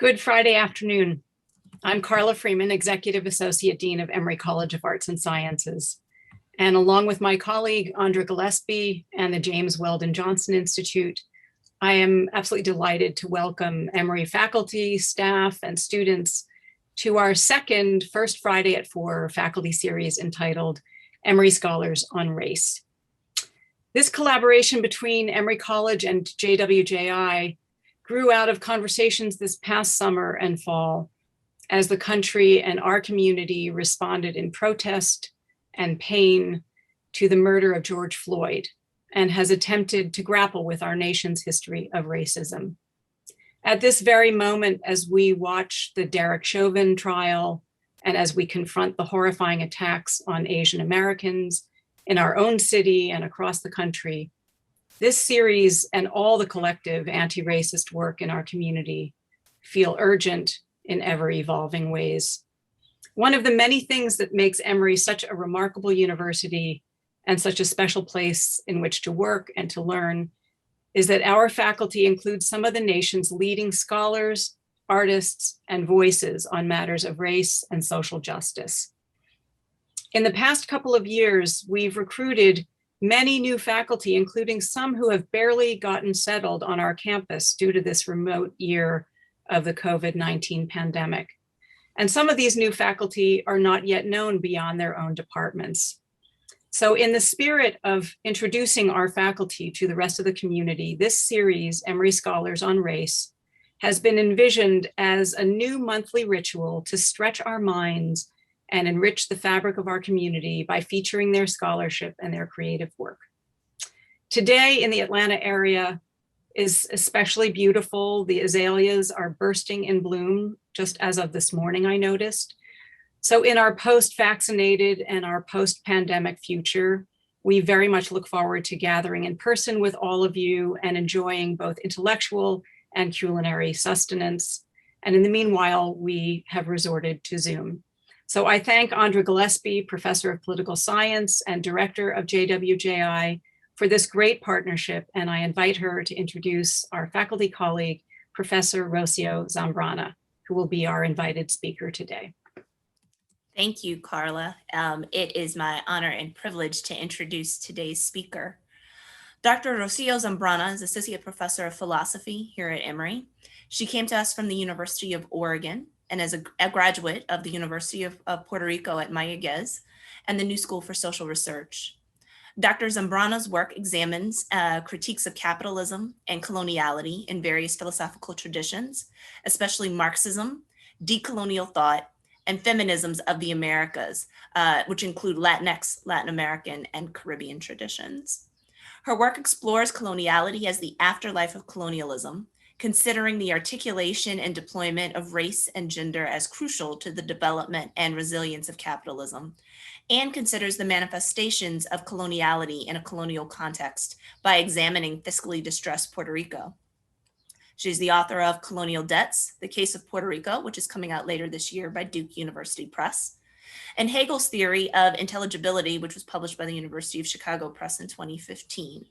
Good Friday afternoon. I'm Carla Freeman, Executive Associate Dean of Emory College of Arts and Sciences. And along with my colleague, Andra Gillespie, and the James Weldon Johnson Institute, I am absolutely delighted to welcome Emory faculty, staff, and students to our second First Friday at 4 faculty series entitled Emory Scholars on Race. This collaboration between Emory College and JWJI grew out of conversations this past summer and fall as the country and our community responded in protest and pain to the murder of George Floyd and has attempted to grapple with our nation's history of racism. At this very moment, as we watch the Derek Chauvin trial and as we confront the horrifying attacks on Asian Americans in our own city and across the country, this series and all the collective anti-racist work in our community feel urgent in ever-evolving ways. One of the many things that makes Emory such a remarkable university and such a special place in which to work and to learn is that our faculty includes some of the nation's leading scholars, artists, and voices on matters of race and social justice. In the past couple of years, we've recruited many new faculty, including some who have barely gotten settled on our campus due to this remote year of the COVID-19 pandemic. And some of these new faculty are not yet known beyond their own departments. So in the spirit of introducing our faculty to the rest of the community, this series, Emory Scholars on Race, has been envisioned as a new monthly ritual to stretch our minds and enrich the fabric of our community by featuring their scholarship and their creative work. Today in the Atlanta area is especially beautiful. The azaleas are bursting in bloom, just as of this morning, I noticed. So in our post-vaccinated and our post-pandemic future, we very much look forward to gathering in person with all of you and enjoying both intellectual and culinary sustenance. And in the meanwhile, we have resorted to Zoom. So I thank Andra Gillespie, Professor of Political Science and Director of JWJI, for this great partnership, and I invite her to introduce our faculty colleague, Professor Rocio Zambrana, who will be our invited speaker today. Thank you, Carla. It is my honor and privilege to introduce today's speaker. Dr. Rocio Zambrana is Associate Professor of Philosophy here at Emory. She came to us from the University of Oregon and as a graduate of the University of Puerto Rico at Mayagüez and the New School for Social Research. Dr. Zambrana's work examines critiques of capitalism and coloniality in various philosophical traditions, especially Marxism, decolonial thought, and feminisms of the Americas, which include Latinx, Latin American, and Caribbean traditions. Her work explores coloniality as the afterlife of colonialism, considering the articulation and deployment of race and gender as crucial to the development and resilience of capitalism, and considers the manifestations of coloniality in a colonial context by examining fiscally distressed Puerto Rico. She's the author of Colonial Debts, The Case of Puerto Rico, which is coming out later this year by Duke University Press, and Hegel's Theory of Intelligibility, which was published by the University of Chicago Press in 2015.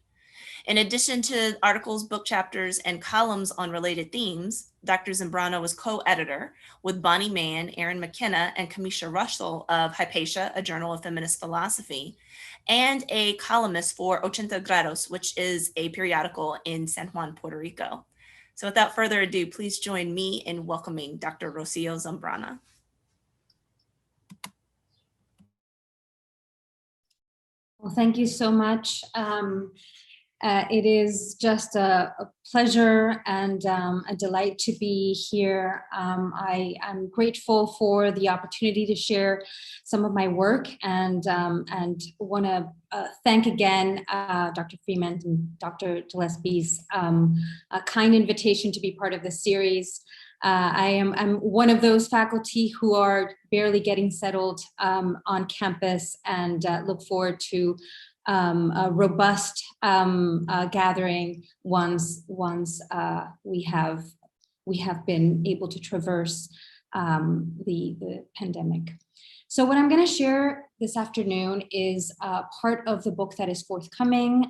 In addition to articles, book chapters, and columns on related themes, Dr. Zambrana was co-editor with Bonnie Mann, Aaron McKenna, and Kamisha Russell of Hypatia, a journal of feminist philosophy, and a columnist for Ochenta Grados, which is a periodical in San Juan, Puerto Rico. So without further ado, please join me in welcoming Dr. Rocio Zambrana. Well, thank you so much. It is just a pleasure and a delight to be here. I am grateful for the opportunity to share some of my work and want to thank again Dr. Freeman and Dr. Gillespie's kind invitation to be part of the series. I'm one of those faculty who are barely getting settled on campus and look forward to a robust gathering once we have been able to traverse the pandemic. So what I'm going to share this afternoon is part of the book that is forthcoming,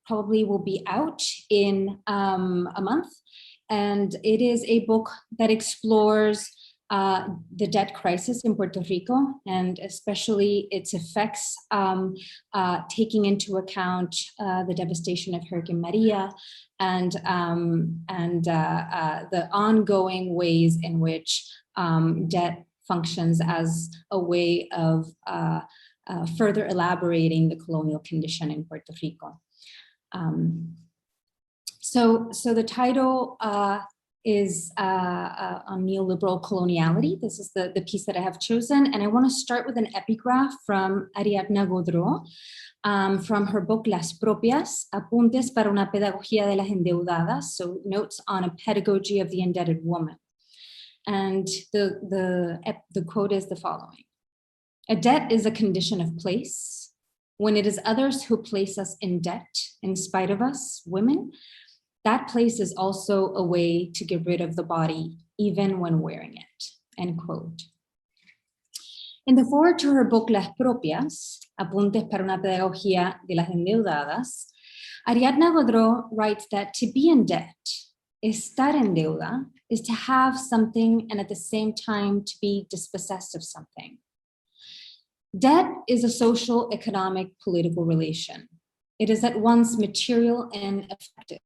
probably will be out in a month, and it is a book that explores the debt crisis in Puerto Rico, and especially its effects, taking into account the devastation of Hurricane Maria and the ongoing ways in which debt functions as a way of further elaborating the colonial condition in Puerto Rico. So the title is on neoliberal coloniality. This is the piece that I have chosen. And I want to start with an epigraph from Ariadna Godreau, from her book Las Propias, Apuntes para una pedagogía de las endeudadas, so notes on a pedagogy of the indebted woman. And the quote is the following: "A debt is a condition of place. When it is others who place us in debt, in spite of us, women, that place is also a way to get rid of the body, even when wearing it," end quote. In the foreword to her book Las Propias, Apuntes para una pedagogía de las endeudadas, Ariadna Godreau writes that to be in debt, estar en deuda, is to have something and at the same time to be dispossessed of something. Debt is a social, economic, political relation. It is at once material and affective.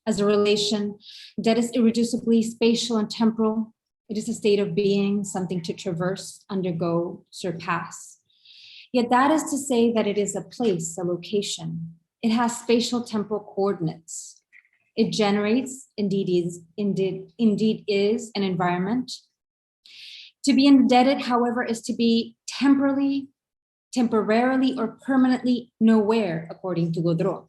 As a relation, debt is irreducibly spatial and temporal. It is a state of being, something to traverse, undergo, surpass. Yet that is to say that it is a place, a location. It has spatial temporal coordinates. It generates, indeed is an environment. To be indebted, however, is to be temporarily or permanently nowhere, according to Godreau.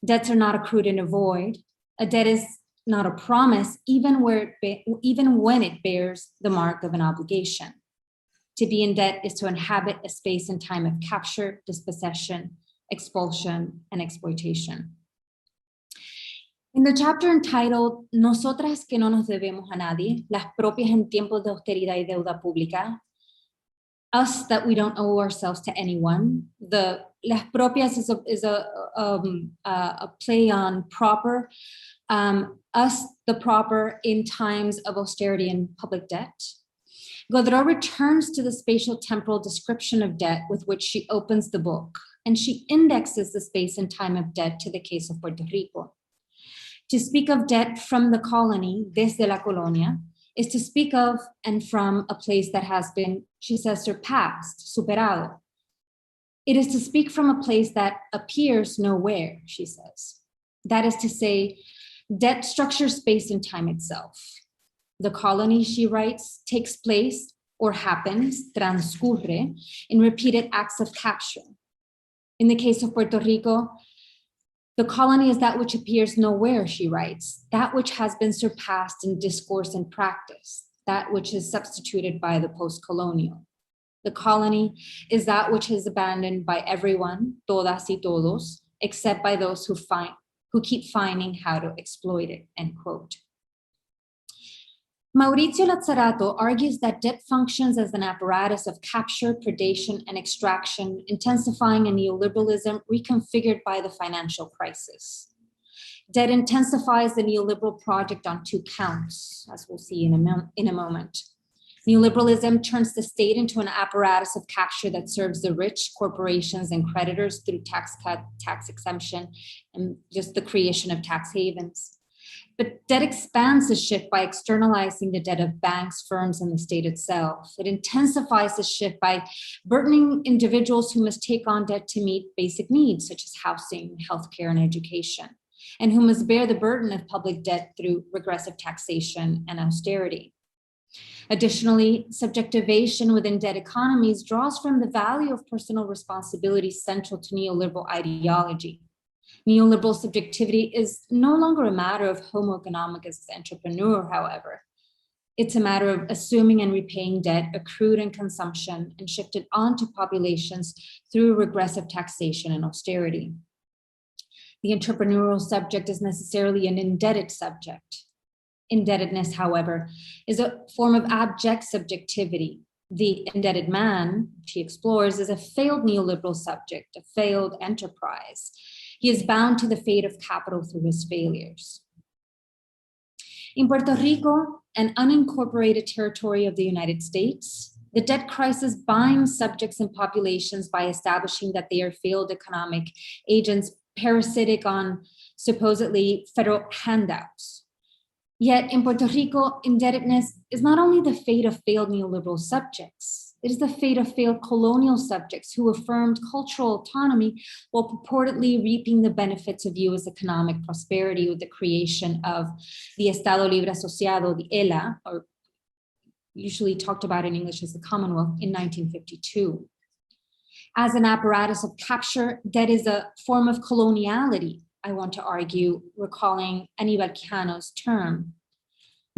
Debts are not accrued in a void. A debt is not a promise, even when it bears the mark of an obligation. To be in debt is to inhabit a space and time of capture, dispossession, expulsion, and exploitation. In the chapter entitled Nosotras que no nos debemos a nadie, las propias en tiempos de austeridad y deuda pública, us that we don't owe ourselves to anyone, the las propias is a play on proper, us the proper in times of austerity and public debt. Godreau returns to the spatial temporal description of debt with which she opens the book, and she indexes the space and time of debt to the case of Puerto Rico. To speak of debt from the colony, desde la colonia, is to speak of and from a place that has been, she says, surpassed, superado. It is to speak from a place that appears nowhere, she says. That is to say, debt structures space and time itself. The colony, she writes, takes place or happens, transcurre, in repeated acts of capture. In the case of Puerto Rico, the colony is that which appears nowhere, she writes, that which has been surpassed in discourse and practice, that which is substituted by the post-colonial. The colony is that which is abandoned by everyone, todas y todos, except by those who keep finding how to exploit it, end quote. Maurizio Lazzarato argues that debt functions as an apparatus of capture, predation, and extraction, intensifying a neoliberalism reconfigured by the financial crisis. Debt intensifies the neoliberal project on two counts, as we'll see in a moment. Neoliberalism turns the state into an apparatus of capture that serves the rich, corporations, and creditors through tax cut, tax exemption, and just the creation of tax havens. But debt expands the shift by externalizing the debt of banks, firms, and the state itself. It intensifies the shift by burdening individuals who must take on debt to meet basic needs, such as housing, healthcare, and education, and who must bear the burden of public debt through regressive taxation and austerity. Additionally, subjectivation within debt economies draws from the value of personal responsibility central to neoliberal ideology. Neoliberal subjectivity is no longer a matter of homo economicus as entrepreneur, however. It's a matter of assuming and repaying debt accrued in consumption and shifted onto populations through regressive taxation and austerity. The entrepreneurial subject is necessarily an indebted subject. Indebtedness, however, is a form of abject subjectivity. The indebted man, she explores, is a failed neoliberal subject, a failed enterprise. He is bound to the fate of capital through his failures. In Puerto Rico, an unincorporated territory of the United States, the debt crisis binds subjects and populations by establishing that they are failed economic agents parasitic on supposedly federal handouts. Yet in Puerto Rico, indebtedness is not only the fate of failed neoliberal subjects, it is the fate of failed colonial subjects who affirmed cultural autonomy while purportedly reaping the benefits of U.S. economic prosperity with the creation of the Estado Libre Asociado, the ELA, or usually talked about in English as the Commonwealth, in 1952. As an apparatus of capture, debt is a form of coloniality, I want to argue, recalling Aníbal term.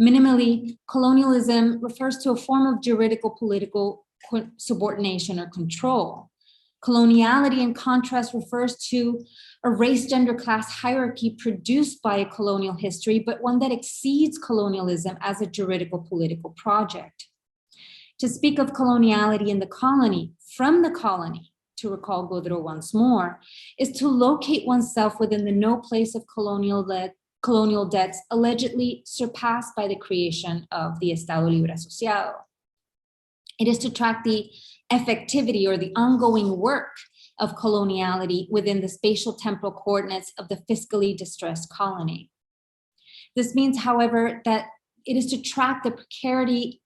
Minimally, colonialism refers to a form of juridical political subordination or control. Coloniality, in contrast, refers to a race, gender, class hierarchy produced by a colonial history, but one that exceeds colonialism as a juridical political project. To speak of coloniality in the colony, from the colony, to recall Gaudreau once more, is to locate oneself within the no place of colonial debts allegedly surpassed by the creation of the Estado Libre Asociado. It is to track the effectivity or the ongoing work of coloniality within the spatial temporal coordinates of the fiscally distressed colony. This means, however, that it is to track the precarity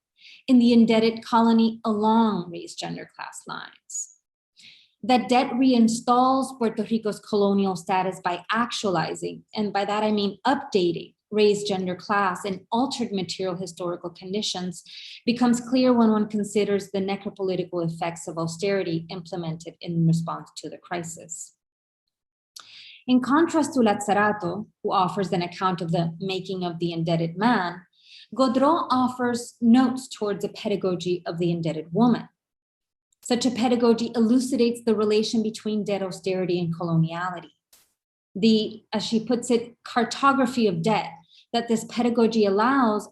in the indebted colony along race, gender, class lines. That debt reinstalls Puerto Rico's colonial status by actualizing, and by that I mean updating, race, gender, class, and altered material historical conditions becomes clear when one considers the necropolitical effects of austerity implemented in response to the crisis. In contrast to Lazzarato, who offers an account of the making of the indebted man, Gaudreau offers notes towards a pedagogy of the indebted woman. Such a pedagogy elucidates the relation between debt austerity and coloniality. The, as she puts it, cartography of debt that this pedagogy allows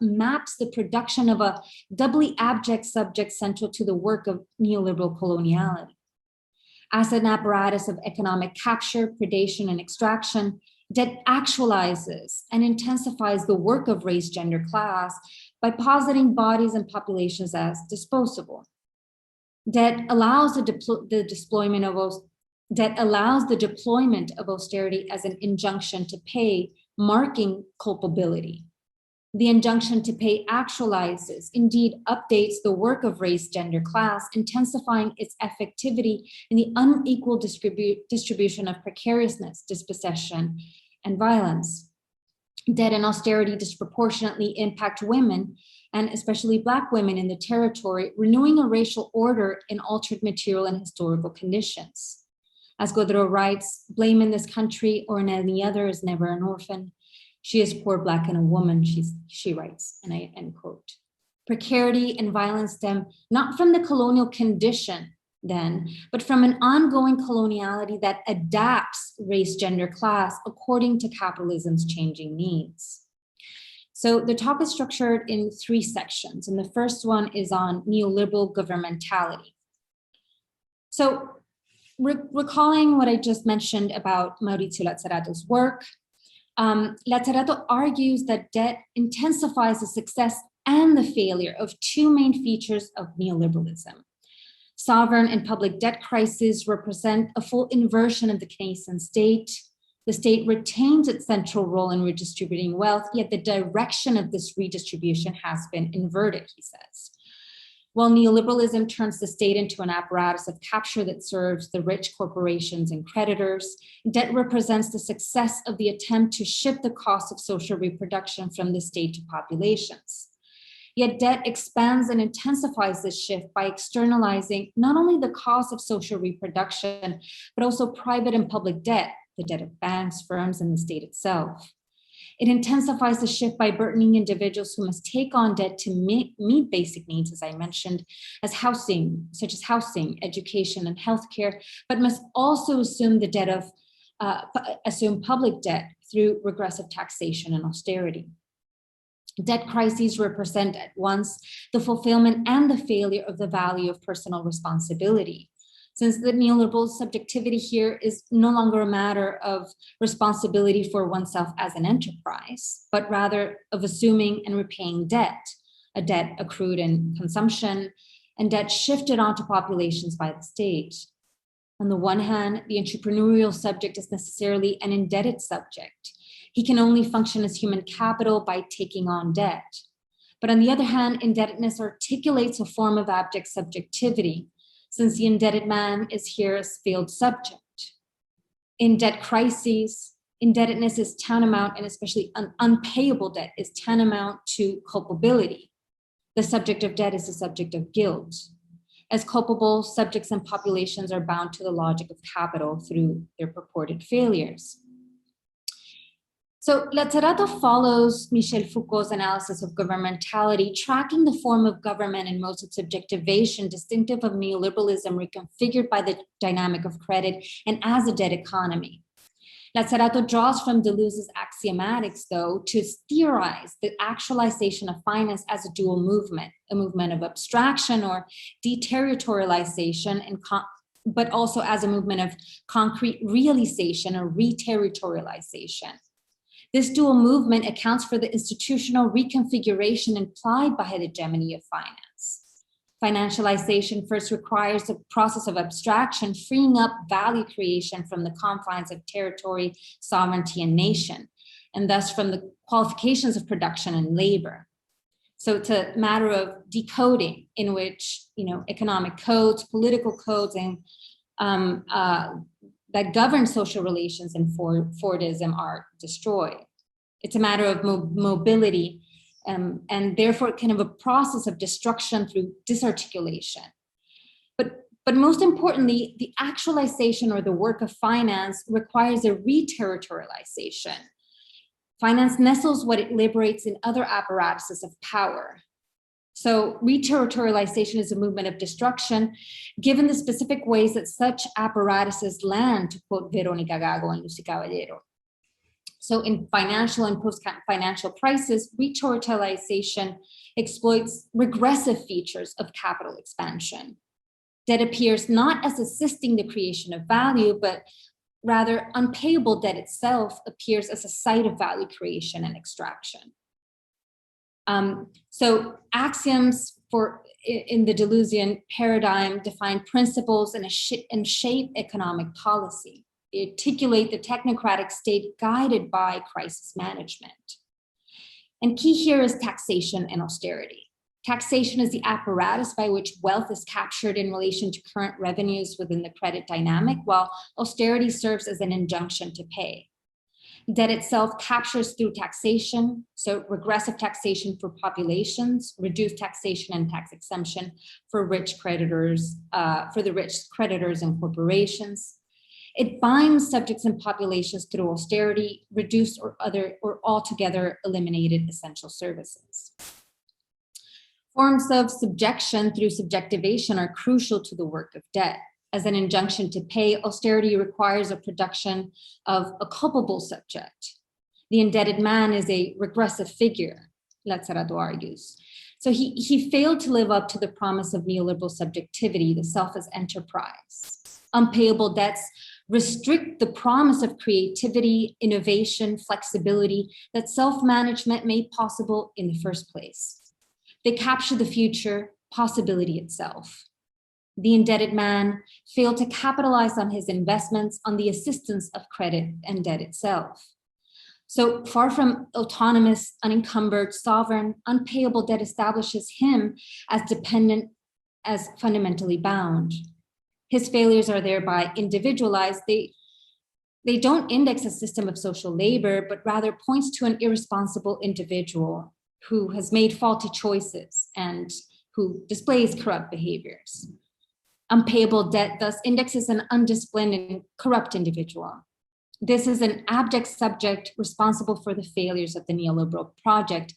maps the production of a doubly abject subject central to the work of neoliberal coloniality. As an apparatus of economic capture, predation, and extraction, debt actualizes and intensifies the work of race, gender, class by positing bodies and populations as disposable. Debt allows the deployment of austerity as an injunction to pay, marking culpability. The injunction to pay actualizes, indeed updates the work of race, gender, class, intensifying its effectivity in the unequal distribution of precariousness, dispossession, and violence. Debt and austerity disproportionately impact women, and especially Black women in the territory, renewing a racial order in altered material and historical conditions. As Gaudreau writes, blame in this country or in any other is never an orphan. She is poor, Black, and a woman, she writes, and I end quote. Precarity and violence stem not from the colonial condition then, but from an ongoing coloniality that adapts race, gender, class according to capitalism's changing needs. So the talk is structured in 3 sections, and the first one is on neoliberal governmentality. So recalling what I just mentioned about Mauricio Lazzarato's work, Lazzarato argues that debt intensifies the success and the failure of 2 main features of neoliberalism. Sovereign and public debt crises represent a full inversion of the nascent state. The state retains its central role in redistributing wealth, yet the direction of this redistribution has been inverted, he says. While neoliberalism turns the state into an apparatus of capture that serves the rich corporations and creditors, debt represents the success of the attempt to shift the cost of social reproduction from the state to populations. Yet debt expands and intensifies this shift by externalizing not only the cost of social reproduction, but also private and public debt, the debt of banks, firms, and the state itself. It intensifies the shift by burdening individuals who must take on debt to meet basic needs, as I mentioned, such as housing, education, and healthcare, but must also assume the debt of assume public debt through regressive taxation and austerity. Debt crises represent at once the fulfillment and the failure of the value of personal responsibility. since the neoliberal subjectivity here is no longer a matter of responsibility for oneself as an enterprise, but rather of assuming and repaying debt, a debt accrued in consumption and debt shifted onto populations by the state. On the one hand, the entrepreneurial subject is necessarily an indebted subject. He can only function as human capital by taking on debt. But on the other hand, indebtedness articulates a form of abject subjectivity, since the indebted man is here as failed subject. In debt crises, indebtedness is tantamount, and especially unpayable debt is tantamount to culpability. The subject of debt is the subject of guilt. As culpable, subjects and populations are bound to the logic of capital through their purported failures. So Letterato follows Michel Foucault's analysis of governmentality, tracking the form of government and modes of subjectivation distinctive of neoliberalism reconfigured by the dynamic of credit and as a debt economy. Letterato draws from Deleuze's axiomatics, though, to theorize the actualization of finance as a dual movement, a movement of abstraction or deterritorialization, but also as a movement of concrete realization or reterritorialization. This dual movement accounts for the institutional reconfiguration implied by the hegemony of finance. Financialization first requires a process of abstraction, freeing up value creation from the confines of territory, sovereignty, and nation, and thus from the qualifications of production and labor. So it's a matter of decoding in which, economic codes, political codes, and that govern social relations and Fordism are destroyed. It's a matter of mobility and therefore kind of a process of destruction through disarticulation. But most importantly, the actualization or the work of finance requires a reterritorialization. Finance nestles what it liberates in other apparatuses of power. So reterritorialization is a movement of destruction, given the specific ways that such apparatuses land, to quote Veronica Gago and Lucy Caballero. So in financial and post-financial crisis, reterritorialization exploits regressive features of capital expansion that appears not as assisting the creation of value, but rather unpayable debt itself appears as a site of value creation and extraction. So axioms in the Deleuzian paradigm define principles and shape economic policy. They articulate the technocratic state guided by crisis management. And key here is taxation and austerity. Taxation is the apparatus by which wealth is captured in relation to current revenues within the credit dynamic, while austerity serves as an injunction to pay. Debt itself captures through taxation, so regressive taxation for populations, reduced taxation and tax exemption for rich creditors, and corporations. It binds subjects and populations through austerity, reduced or altogether eliminated essential services. Forms of subjection through subjectivation are crucial to the work of debt. As an injunction to pay, austerity requires a production of a culpable subject. The indebted man is a regressive figure, Letterato argues. So he failed to live up to the promise of neoliberal subjectivity, the self as enterprise. Unpayable debts restrict the promise of creativity, innovation, flexibility that self-management made possible in the first place. They capture the future, possibility itself. The indebted man failed to capitalize on his investments on the assistance of credit and debt itself. So far from autonomous, unencumbered, sovereign, unpayable debt establishes him as dependent, as fundamentally bound. His failures are thereby individualized. They don't index a system of social labor, but rather points to an irresponsible individual who has made faulty choices and who displays corrupt behaviors. Unpayable debt thus indexes an undisciplined and corrupt individual. This is an abject subject responsible for the failures of the neoliberal project.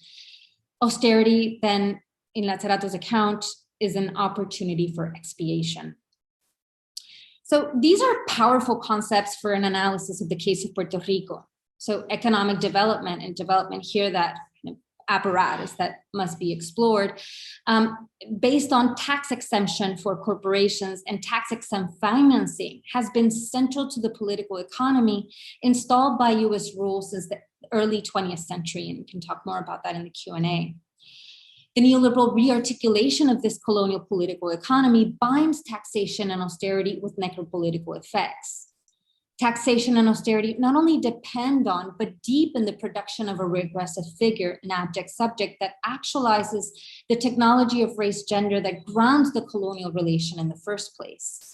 Austerity, then, in Letterato's account, is an opportunity for expiation. So these are powerful concepts for an analysis of the case of Puerto Rico. So economic development and development here that apparatus that must be explored, based on tax exemption for corporations and tax exempt financing, has been central to the political economy installed by US rule since the early 20th century, and we can talk more about that in the Q&A. The neoliberal rearticulation of this colonial political economy binds taxation and austerity with necropolitical effects. Taxation and austerity not only depend on, but deepen the production of a regressive figure, an abject subject that actualizes the technology of race gender that grounds the colonial relation in the first place.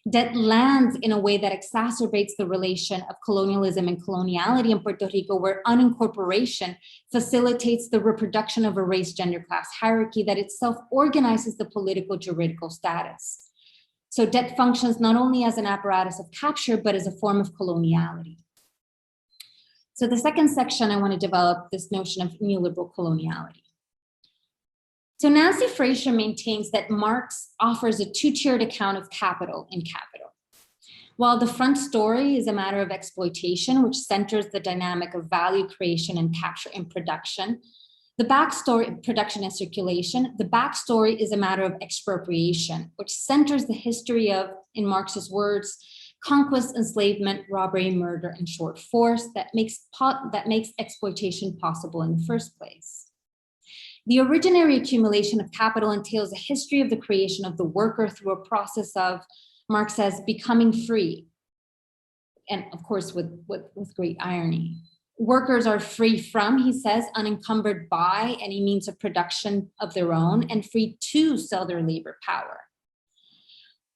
Debt lands in a way that exacerbates the relation of colonialism and coloniality in Puerto Rico, where unincorporation facilitates the reproduction of a race gender class hierarchy that itself organizes the political juridical status. So debt functions not only as an apparatus of capture, but as a form of coloniality. So the second section, I want to develop this notion of neoliberal coloniality. So Nancy Fraser maintains that Marx offers a two-tiered account of capital in Capital. While the front story is a matter of exploitation, which centers the dynamic of value creation and capture and production, the backstory, production and circulation, the backstory is a matter of expropriation, which centers the history of, in Marx's words, conquest, enslavement, robbery, murder, and short force that makes exploitation possible in the first place. The originary accumulation of capital entails a history of the creation of the worker through a process of, Marx says, becoming free, and of course with great irony. Workers are free from, he says, unencumbered by any means of production of their own and free to sell their labor power.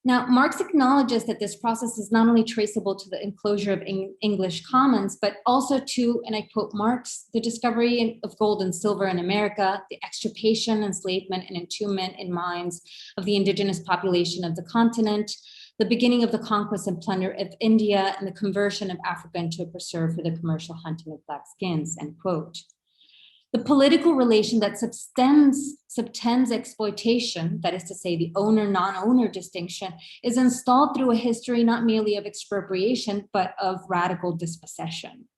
Now, Marx acknowledges that this process is not only traceable to the enclosure of English commons, but also to, and I quote Marx, the discovery of gold and silver in America, the extirpation, enslavement, and entombment in mines of the indigenous population of the continent, the beginning of the conquest and plunder of India, and the conversion of Africa into a preserve for the commercial hunting of black skins, end quote. The political relation that subtends exploitation, that is to say the owner-non-owner distinction, is installed through a history not merely of expropriation, but of radical dispossession.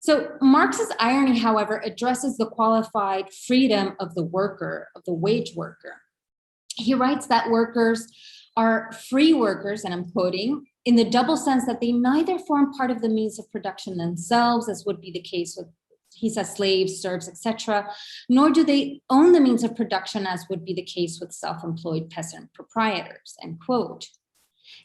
So Marx's irony, however, addresses the qualified freedom of the worker, of the wage worker. He writes that workers are free workers, and I'm quoting, in the double sense that they neither form part of the means of production themselves, as would be the case with, he says, slaves, serfs, etc., nor do they own the means of production, as would be the case with self-employed peasant proprietors, end quote.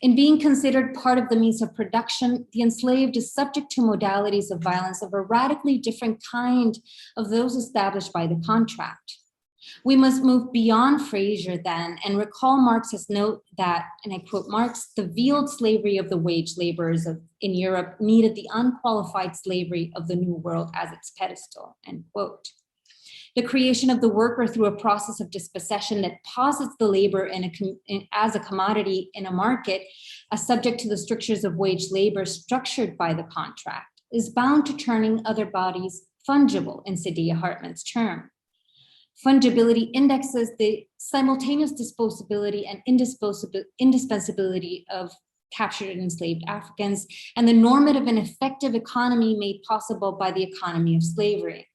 In being considered part of the means of production, the enslaved is subject to modalities of violence of a radically different kind of those established by the contract. We must move beyond Fraser then and recall Marx's note that, and I quote Marx, the veiled slavery of the wage laborers in Europe needed the unqualified slavery of the New World as its pedestal, end quote. The creation of the worker through a process of dispossession that posits the labor as a commodity in a market, as subject to the strictures of wage labor structured by the contract, is bound to turning other bodies fungible, in Saidiya Hartman's term. Fungibility indexes the simultaneous disposability and indispensability of captured and enslaved Africans and the normative and effective economy made possible by the economy of slavery.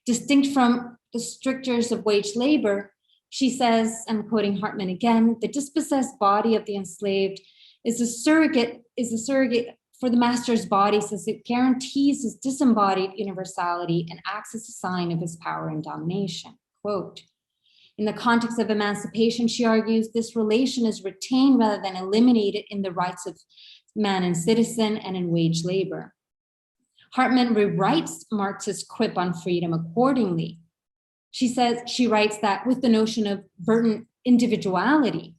Distinct from the strictures of wage labor, she says, I'm quoting Hartman again, the dispossessed body of the enslaved is a surrogate for the master's body, since it guarantees his disembodied universality and acts as a sign of his power and domination, quote. In the context of emancipation, she argues, this relation is retained rather than eliminated in the rights of man and citizen and in wage labor. Hartman rewrites Marx's quip on freedom accordingly. She writes that with the notion of burdened individuality,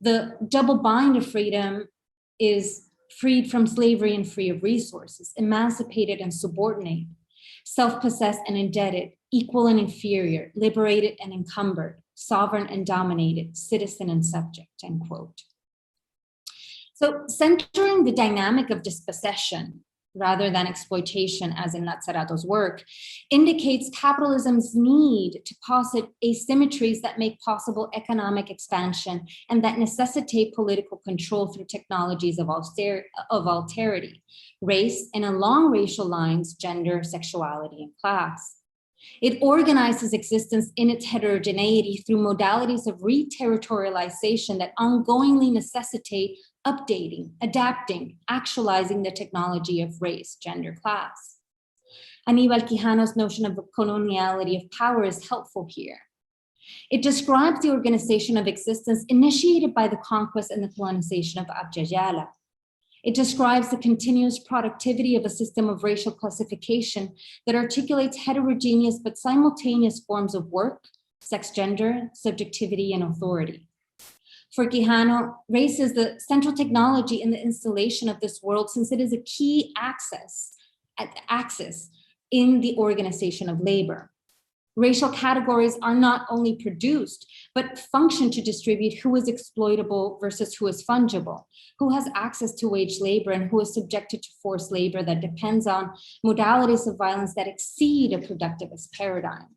the double bind of freedom is freed from slavery and free of resources, emancipated and subordinate, self-possessed and indebted, equal and inferior, liberated and encumbered, sovereign and dominated, citizen and subject, end quote. So centering the dynamic of dispossession rather than exploitation, as in Lazzarato's work, indicates capitalism's need to posit asymmetries that make possible economic expansion and that necessitate political control through technologies of alterity, race, and along racial lines, gender, sexuality, and class. It organizes existence in its heterogeneity through modalities of re-territorialization that ongoingly necessitate updating, adapting, actualizing the technology of race, gender, class. Aníbal Quijano's notion of coloniality of power is helpful here. It describes the organization of existence initiated by the conquest and the colonization of Abya. It describes the continuous productivity of a system of racial classification that articulates heterogeneous but simultaneous forms of work, sex, gender, subjectivity, and authority. For Quijano, race is the central technology in the installation of this world, since it is a key axis in the organization of labor. Racial categories are not only produced, but function to distribute who is exploitable versus who is fungible, who has access to wage labor and who is subjected to forced labor that depends on modalities of violence that exceed a productivist paradigm.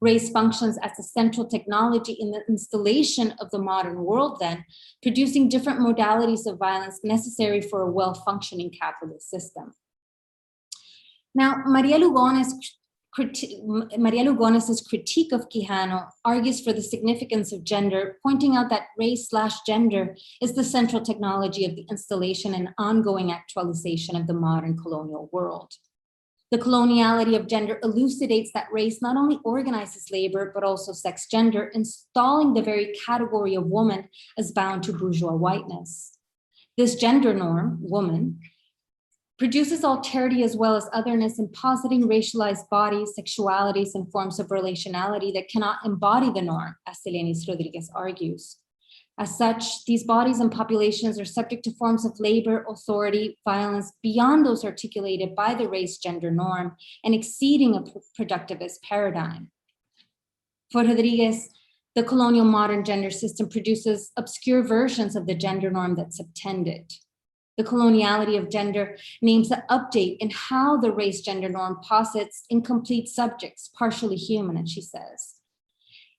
Race functions as a central technology in the installation of the modern world then, producing different modalities of violence necessary for a well-functioning capitalist system. Now, Maria Lugones's critique of Quijano argues for the significance of gender, pointing out that race/gender is the central technology of the installation and ongoing actualization of the modern colonial world. The coloniality of gender elucidates that race not only organizes labor, but also sex gender, installing the very category of woman as bound to bourgeois whiteness. This gender norm, woman, produces alterity as well as otherness in positing racialized bodies, sexualities, and forms of relationality that cannot embody the norm, as Selenis Rodriguez argues. As such, these bodies and populations are subject to forms of labor, authority, violence beyond those articulated by the race-gender norm and exceeding a productivist paradigm. For Rodriguez, the colonial modern gender system produces obscure versions of the gender norm that subtended. The coloniality of gender names the update in how the race-gender norm posits incomplete subjects, partially human, as she says.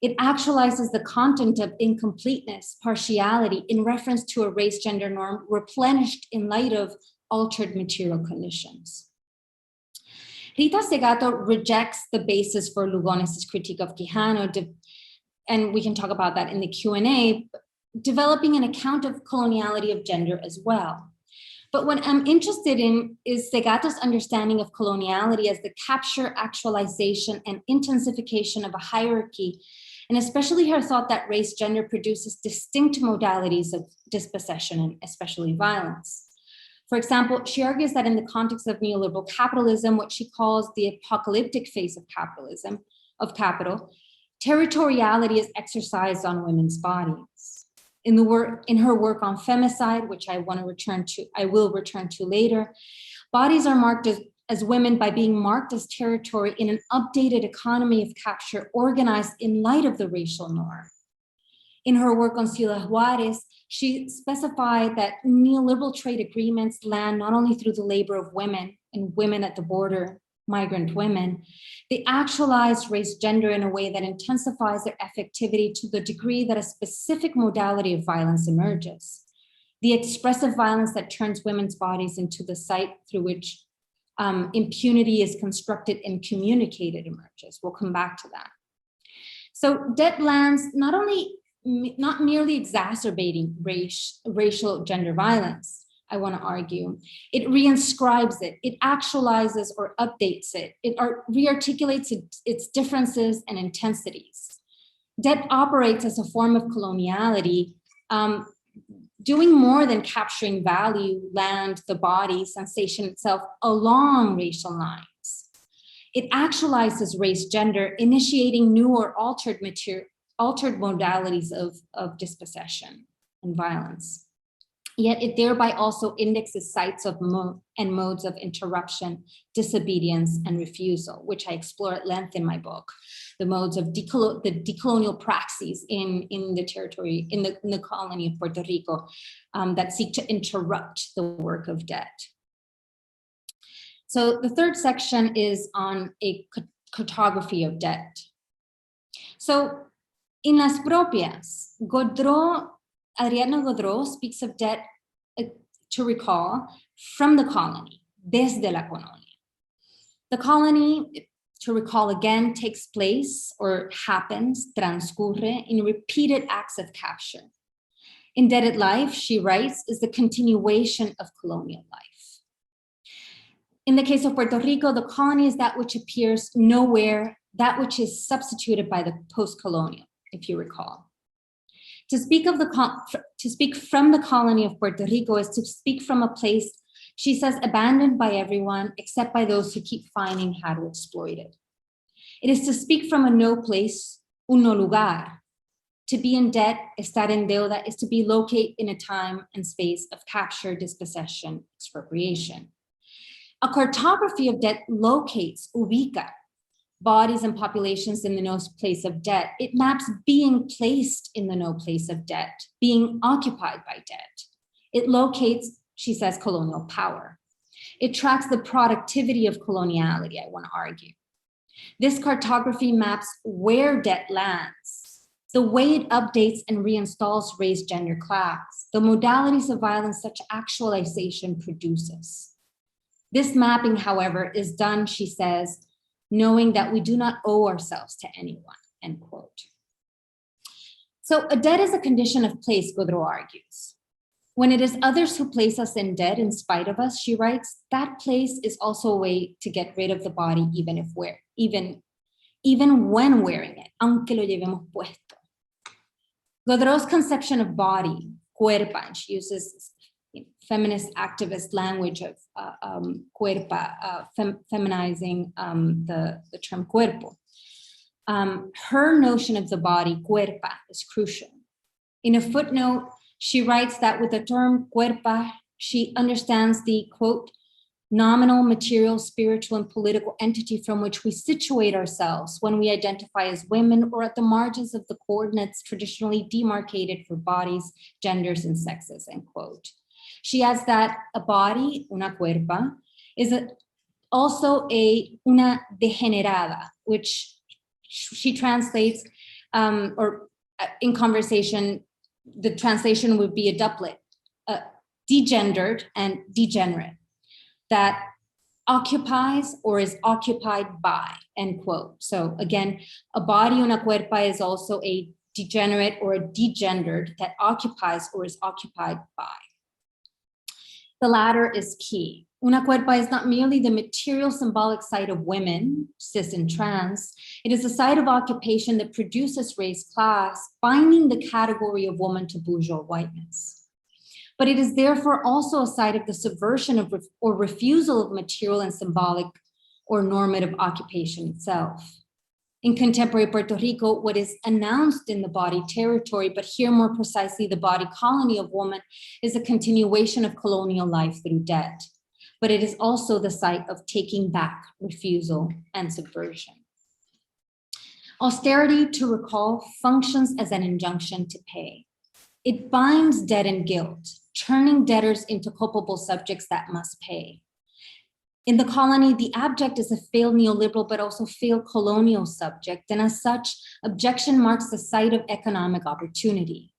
It actualizes the content of incompleteness, partiality, in reference to a race-gender norm replenished in light of altered material conditions. Rita Segato rejects the basis for Lugones's critique of Quijano, and we can talk about that in the Q&A, developing an account of coloniality of gender as well. But what I'm interested in is Segato's understanding of coloniality as the capture, actualization, and intensification of a hierarchy, and especially her thought that race-gender produces distinct modalities of dispossession and especially violence. For example, she argues that in the context of neoliberal capitalism, what she calls the apocalyptic phase of capital, territoriality is exercised on women's bodies. In her work on femicide, which I will return to later, bodies are marked as women by being marked as territory in an updated economy of capture organized in light of the racial norm. In her work on Ciudad Juárez, she specified that neoliberal trade agreements land not only through the labor of women and women at the border, migrant women, they actualize race gender in a way that intensifies their effectivity to the degree that a specific modality of violence emerges. The expressive violence that turns women's bodies into the site through which impunity is constructed and communicated emerges. We'll come back to that. So debt lands not merely exacerbating racial gender violence, I want to argue. It reinscribes it, it actualizes or updates it, it rearticulates its differences and intensities. Debt operates as a form of coloniality, doing more than capturing value, land, the body, sensation itself along racial lines. It actualizes race gender, initiating new or altered modalities of dispossession and violence. Yet it thereby also indexes sites of and modes of interruption, disobedience, and refusal, which I explore at length in my book. The modes of the decolonial praxis in the territory, in the colony of Puerto Rico, that seek to interrupt the work of debt. So the third section is on a cartography of debt. So in Las Propias, Adriana Godreau speaks of debt, to recall, from the colony, desde la colonia. The colony, to recall again, takes place or happens, transcurre, in repeated acts of capture. Indebted life, she writes, is the continuation of colonial life. In the case of Puerto Rico, the colony is that which appears nowhere, that which is substituted by the post-colonial, if you recall. To speak from the colony of Puerto Rico is to speak from a place, she says, abandoned by everyone except by those who keep finding how to exploit it. It is to speak from a no place, un no lugar. To be in debt, estar en deuda, is to be located in a time and space of capture, dispossession, expropriation. A cartography of debt locates, ubica, bodies and populations in the no place of debt. It maps being placed in the no place of debt, being occupied by debt. It locates, she says, colonial power. It tracks the productivity of coloniality, I want to argue. This cartography maps where debt lands, the way it updates and reinstalls race, gender, class, the modalities of violence such actualization produces. This mapping, however, is done, she says, knowing that we do not owe ourselves to anyone, end quote. So a debt is a condition of place, Godreau argues. When it is others who place us in debt in spite of us, she writes, that place is also a way to get rid of the body even when wearing it, aunque lo llevemos puesto. Godreau's conception of body, cuerpa, and she uses feminist activist language of cuerpa, feminizing the term cuerpo. Her notion of the body, cuerpa, is crucial. In a footnote, she writes that with the term cuerpa, she understands the, quote, nominal, material, spiritual, and political entity from which we situate ourselves when we identify as women or at the margins of the coordinates traditionally demarcated for bodies, genders, and sexes, end quote. She adds that a body, una cuerpa, is also una degenerada, which she translates, or in conversation, the translation would be a doublet, degendered and degenerate, that occupies or is occupied by, end quote. So again, a body, una cuerpa, is also a degenerate or a degendered that occupies or is occupied by. The latter is key. Una cuerpa is not merely the material symbolic site of women, cis and trans. It is a site of occupation that produces race, class, binding the category of woman to bourgeois whiteness. But it is therefore also a site of the subversion of or refusal of material and symbolic or normative occupation itself. In contemporary Puerto Rico, what is announced in the body territory, but here more precisely the body colony of woman, is a continuation of colonial life through debt. But it is also the site of taking back, refusal, and subversion. Austerity, to recall, functions as an injunction to pay. It binds debt and guilt, turning debtors into culpable subjects that must pay. In the colony, the abject is a failed neoliberal, but also failed colonial subject, and as such, objection marks the site of economic opportunity.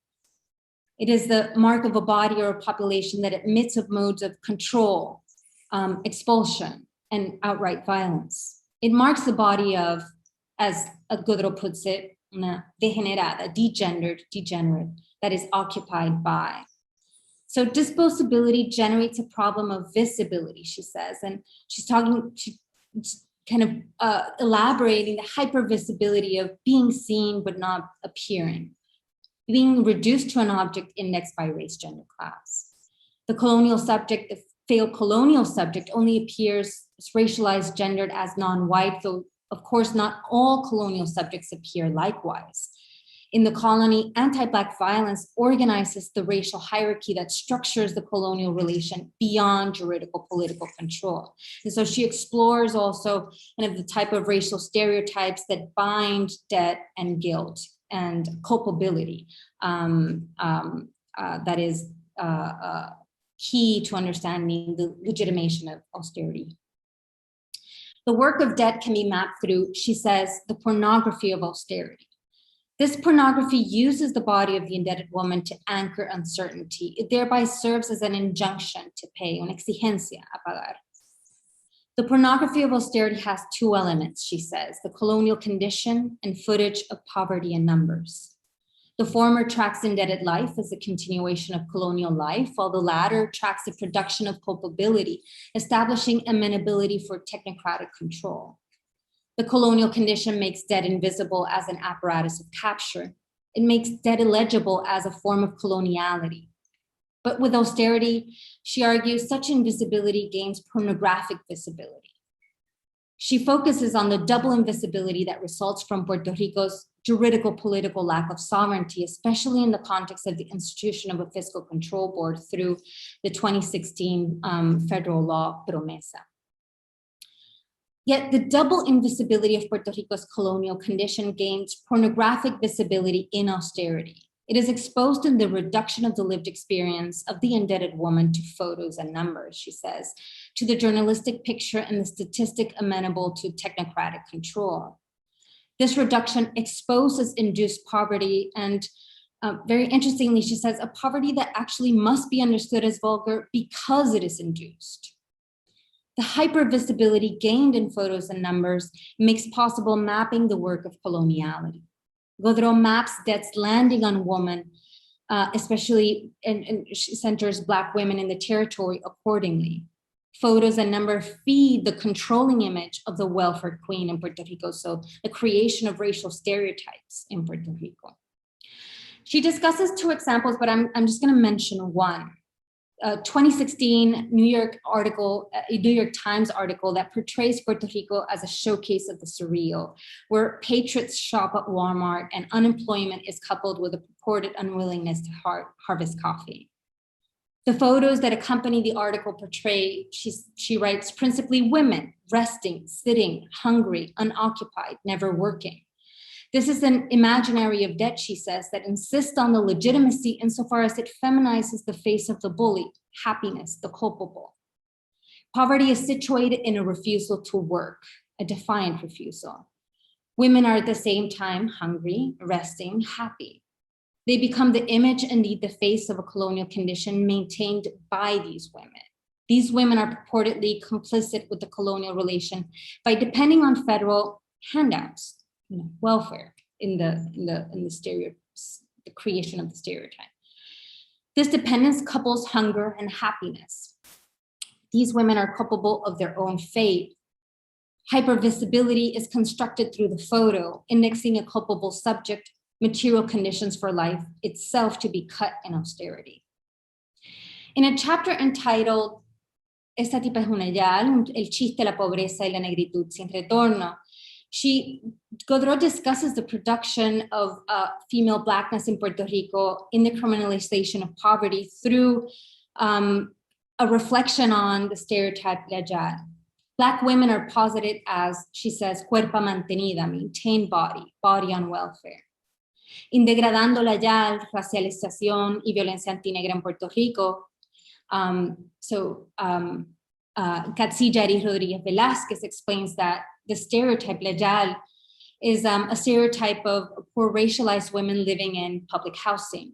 It is the mark of a body or a population that admits of modes of control, expulsion, and outright violence. It marks the body of, as Godreau puts it, una degenerada, degendered, degenerate, that is occupied by. So disposability generates a problem of visibility, she says, and she's kind of elaborating the hypervisibility of being seen but not appearing, being reduced to an object indexed by race, gender, class. The colonial subject, the failed colonial subject, only appears as racialized, gendered as non-white, though of course not all colonial subjects appear likewise. In the colony, anti-Black violence organizes the racial hierarchy that structures the colonial relation beyond juridical political control. And so she explores also kind of the type of racial stereotypes that bind debt and guilt and culpability that is key to understanding the legitimation of austerity. The work of debt can be mapped through, she says, the pornography of austerity. This pornography uses the body of the indebted woman to anchor uncertainty. It thereby serves as an injunction to pay, una exigencia a pagar. The pornography of austerity has two elements, she says, the colonial condition and footage of poverty and numbers. The former tracks indebted life as a continuation of colonial life, while the latter tracks the production of culpability, establishing amenability for technocratic control. The colonial condition makes debt invisible as an apparatus of capture. It makes debt illegible as a form of coloniality. But with austerity, she argues, such invisibility gains pornographic visibility. She focuses on the double invisibility that results from Puerto Rico's juridical political lack of sovereignty, especially in the context of the institution of a fiscal control board through the 2016 federal law Promesa. Yet the double invisibility of Puerto Rico's colonial condition gains pornographic visibility in austerity. It is exposed in the reduction of the lived experience of the indebted woman to photos and numbers, she says, to the journalistic picture and the statistic amenable to technocratic control. This reduction exposes induced poverty and very interestingly, she says, a poverty that actually must be understood as vulgar because it is induced. The hypervisibility gained in photos and numbers makes possible mapping the work of coloniality. Godreau maps debts landing on women, especially, and centers Black women in the territory accordingly. Photos and numbers feed the controlling image of the welfare queen in Puerto Rico, so the creation of racial stereotypes in Puerto Rico. She discusses two examples, but I'm just going to mention one. 2016 New York Times article that portrays Puerto Rico as a showcase of the surreal, where patriots shop at Walmart and unemployment is coupled with a purported unwillingness to harvest coffee. The photos that accompany the article portray, she writes, principally women, resting, sitting, hungry, unoccupied, never working. This is an imaginary of debt, she says, that insists on the legitimacy insofar as it feminizes the face of the bully, happiness, the culpable. Poverty is situated in a refusal to work, a defiant refusal. Women are at the same time hungry, resting, happy. They become the image, indeed the face of a colonial condition maintained by these women. These women are purportedly complicit with the colonial relation by depending on federal handouts, welfare in the creation of the stereotype. This dependence couples hunger and happiness. These women are culpable of their own fate. Hypervisibility is constructed through the photo, indexing a culpable subject, material conditions for life itself to be cut in austerity. In a chapter entitled Esta tipa es una yal, el chiste, la pobreza y la negritud sin retorno, Godreau discusses the production of female Blackness in Puerto Rico in the criminalization of poverty through a reflection on the stereotype la yal. Black women are posited as, she says, cuerpa mantenida, maintained body on welfare. In Degradando la Yal, Racialización y Violencia Antinegra en Puerto Rico, Katsilla Ariz Rodriguez Velázquez explains that the stereotype la Yal is a stereotype of poor racialized women living in public housing.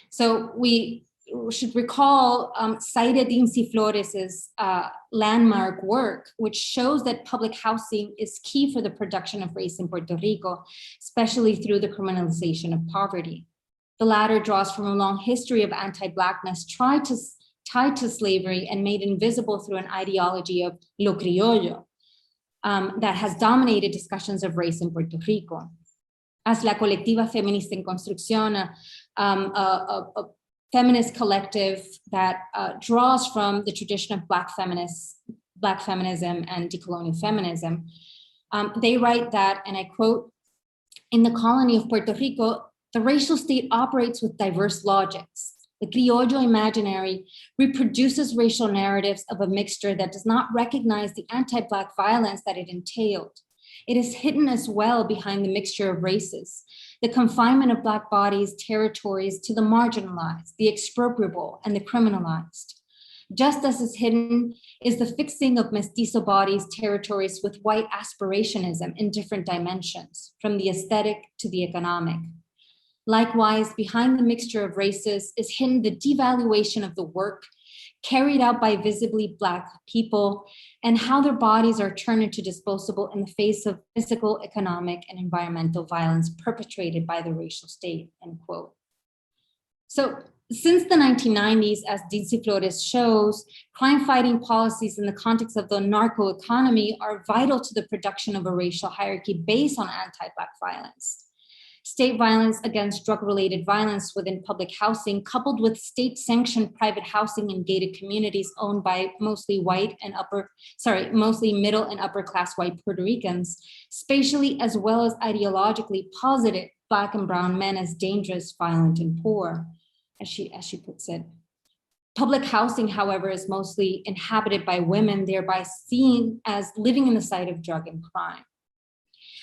So we should recall Zaire Dincy Flores's landmark work, which shows that public housing is key for the production of race in Puerto Rico, especially through the criminalization of poverty. The latter draws from a long history of anti-Blackness tied to slavery and made invisible through an ideology of lo criollo that has dominated discussions of race in Puerto Rico. As La Colectiva Feminista en Construcción, a feminist collective that draws from the tradition of Black feminism and decolonial feminism. They write that, and I quote, in the colony of Puerto Rico, the racial state operates with diverse logics. The criollo imaginary reproduces racial narratives of a mixture that does not recognize the anti-Black violence that it entailed. It is hidden as well behind the mixture of races, the confinement of Black bodies, territories to the marginalized, the expropriable, and the criminalized. Just as is hidden is the fixing of mestizo bodies, territories with white aspirationism in different dimensions, from the aesthetic to the economic. Likewise, behind the mixture of races is hidden the devaluation of the work carried out by visibly Black people, and how their bodies are turned into disposable in the face of physical, economic, and environmental violence perpetrated by the racial state, end quote. So since the 1990s, as Dincy Flores shows, crime-fighting policies in the context of the narco-economy are vital to the production of a racial hierarchy based on anti-Black violence. State violence against drug-related violence within public housing, coupled with state-sanctioned private housing in gated communities owned by mostly middle and upper class white Puerto Ricans, spatially as well as ideologically posited Black and brown men as dangerous, violent, and poor, as she puts it. Public housing, however, is mostly inhabited by women, thereby seen as living in the site of drug and crime.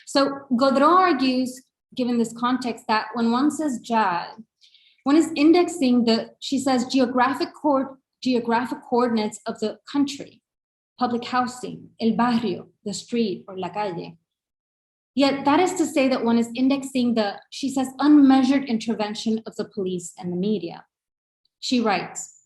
So Godreau argues, given this context, that when one says JAD, one is indexing she says, geographic coordinates of the country, public housing, el barrio, the street, or la calle. Yet that is to say that one is indexing she says, unmeasured intervention of the police and the media. She writes,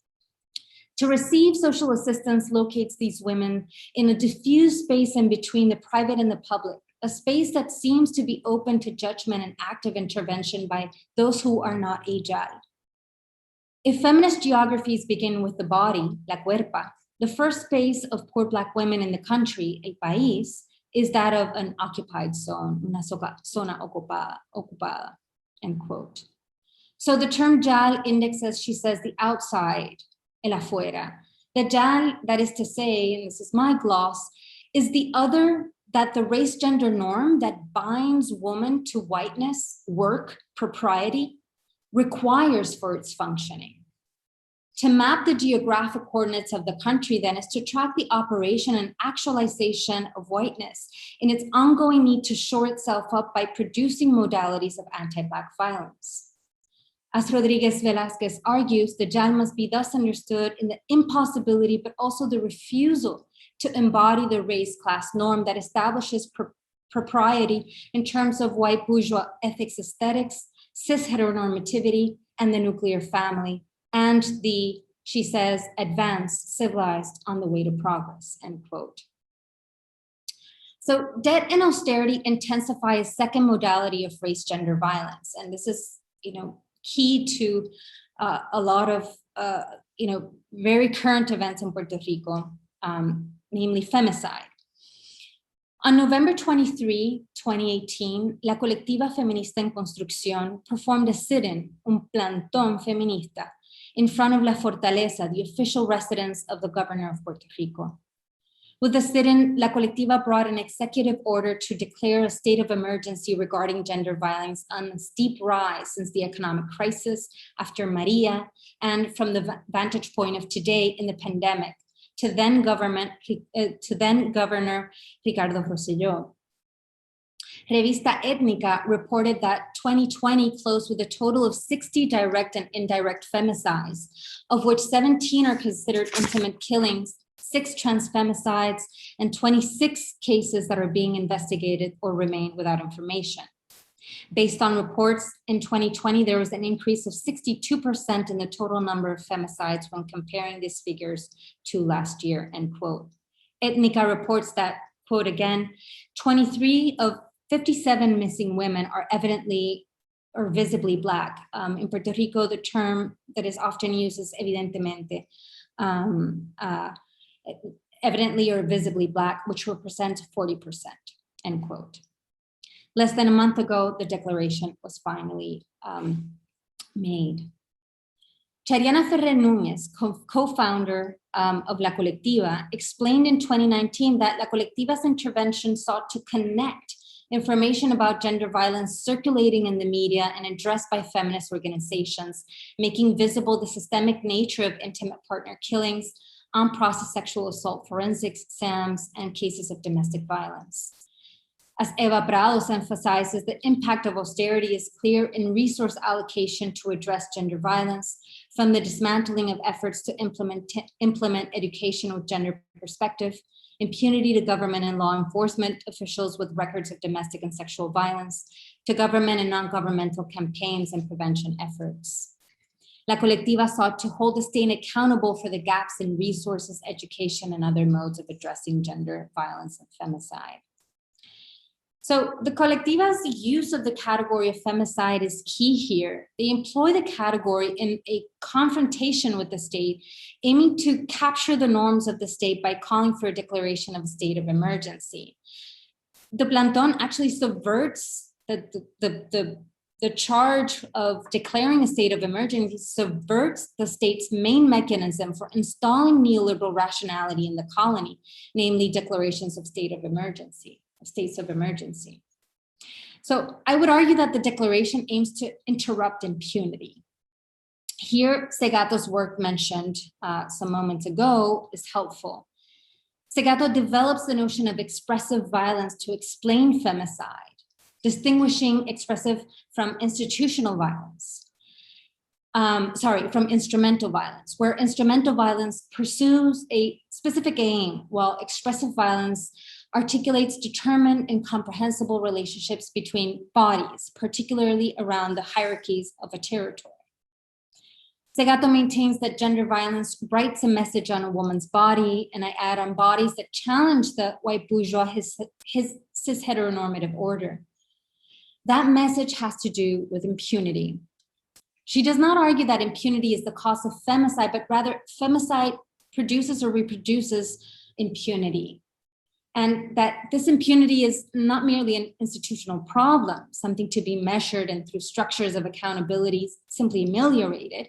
to receive social assistance locates these women in a diffuse space in between the private and the public, a space that seems to be open to judgment and active intervention by those who are not AJAD. If feminist geographies begin with the body, la cuerpa, the first space of poor Black women in the country, el país, is that of an occupied zone, una zona ocupada, end quote. So the term JAL indexes, she says, the outside, el afuera. The JAL, that is to say, and this is my gloss, is the other, that the race gender norm that binds woman to whiteness, work, propriety, requires for its functioning. To map the geographic coordinates of the country then is to track the operation and actualization of whiteness in its ongoing need to shore itself up by producing modalities of anti-Black violence. As Rodriguez Velázquez argues, the JAL must be thus understood in the impossibility, but also the refusal to embody the race class norm that establishes propriety in terms of white bourgeois ethics aesthetics, cis heteronormativity, and the nuclear family, and the, she says, advanced, civilized, on the way to progress, end quote. So debt and austerity intensify a second modality of race gender violence. And this is, key to a lot of, very current events in Puerto Rico, namely femicide. On November 23, 2018, la colectiva feminista en construcción performed a sit-in, un plantón feminista, in front of La Fortaleza, the official residence of the governor of Puerto Rico. With the sit-in, La Colectiva brought an executive order to declare a state of emergency regarding gender violence on a steep rise since the economic crisis after Maria, and from the vantage point of today in the pandemic, to then Governor Ricardo Rosselló. Revista Étnica reported that 2020 closed with a total of 60 direct and indirect femicides, of which 17 are considered intimate killings, 6 trans femicides, and 26 cases that are being investigated or remain without information. Based on reports, in 2020, there was an increase of 62% in the total number of femicides when comparing these figures to last year, end quote. Étnica reports that, quote again, 23 of 57 missing women are evidently or visibly Black. In Puerto Rico, the term that is often used is evidentemente, evidently or visibly Black, which represents 40%, end quote. Less than a month ago, the declaration was finally made. Chariana Ferrer Núñez, co-founder of La Colectiva, explained in 2019 that La Colectiva's intervention sought to connect information about gender violence circulating in the media and addressed by feminist organizations, making visible the systemic nature of intimate partner killings, on-process sexual assault forensics exams, and cases of domestic violence. As Eva Prados emphasizes, the impact of austerity is clear in resource allocation to address gender violence, from the dismantling of efforts to implement education with gender perspective, impunity to government and law enforcement officials with records of domestic and sexual violence, to government and non-governmental campaigns and prevention efforts. La Colectiva sought to hold the state accountable for the gaps in resources, education, and other modes of addressing gender violence and femicide. So the Colectiva's use of the category of femicide is key here. They employ the category in a confrontation with the state, aiming to capture the norms of the state by calling for a declaration of a state of emergency. The Plantón actually subverts the charge of declaring a state of emergency, subverts the state's main mechanism for installing neoliberal rationality in the colony, namely declarations of state of emergency. States of emergency. So I would argue that the declaration aims to interrupt impunity. Here, Segato's work mentioned some moments ago is helpful. Segato develops the notion of expressive violence to explain femicide, distinguishing expressive from institutional violence. From instrumental violence, where instrumental violence pursues a specific aim, while expressive violence articulates determined and comprehensible relationships between bodies, particularly around the hierarchies of a territory. Segato maintains that gender violence writes a message on a woman's body, and I add on bodies that challenge the white bourgeois, his cis-heteronormative order. That message has to do with impunity. She does not argue that impunity is the cause of femicide, but rather femicide produces or reproduces impunity. And that this impunity is not merely an institutional problem, something to be measured and through structures of accountability simply ameliorated,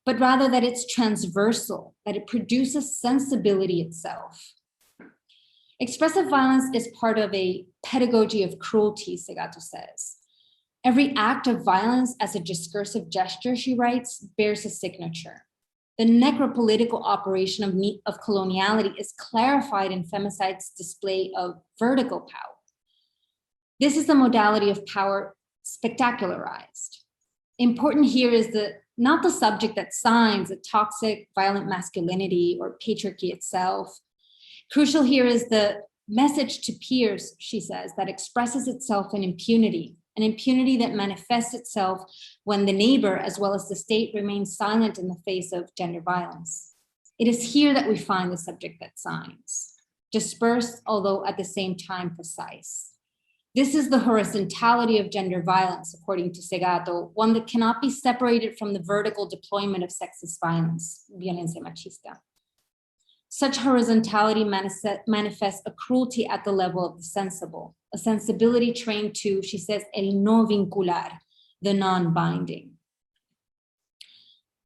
but rather that it's transversal, that it produces sensibility itself. Expressive violence is part of a pedagogy of cruelty, Segato says. Every act of violence as a discursive gesture, she writes, bears a signature. The necropolitical operation of coloniality is clarified in femicide's display of vertical power. This is the modality of power spectacularized. Important here is not the subject that signs a toxic, violent masculinity or patriarchy itself. Crucial here is the message to peers, she says, that expresses itself in impunity, an impunity that manifests itself when the neighbor, as well as the state, remains silent in the face of gender violence. It is here that we find the subject that signs, dispersed, although at the same time precise. This is the horizontality of gender violence, according to Segato, one that cannot be separated from the vertical deployment of sexist violence, violencia machista. Such horizontality manifests a cruelty at the level of the sensible, a sensibility trained to, she says, el no vincular, the non-binding.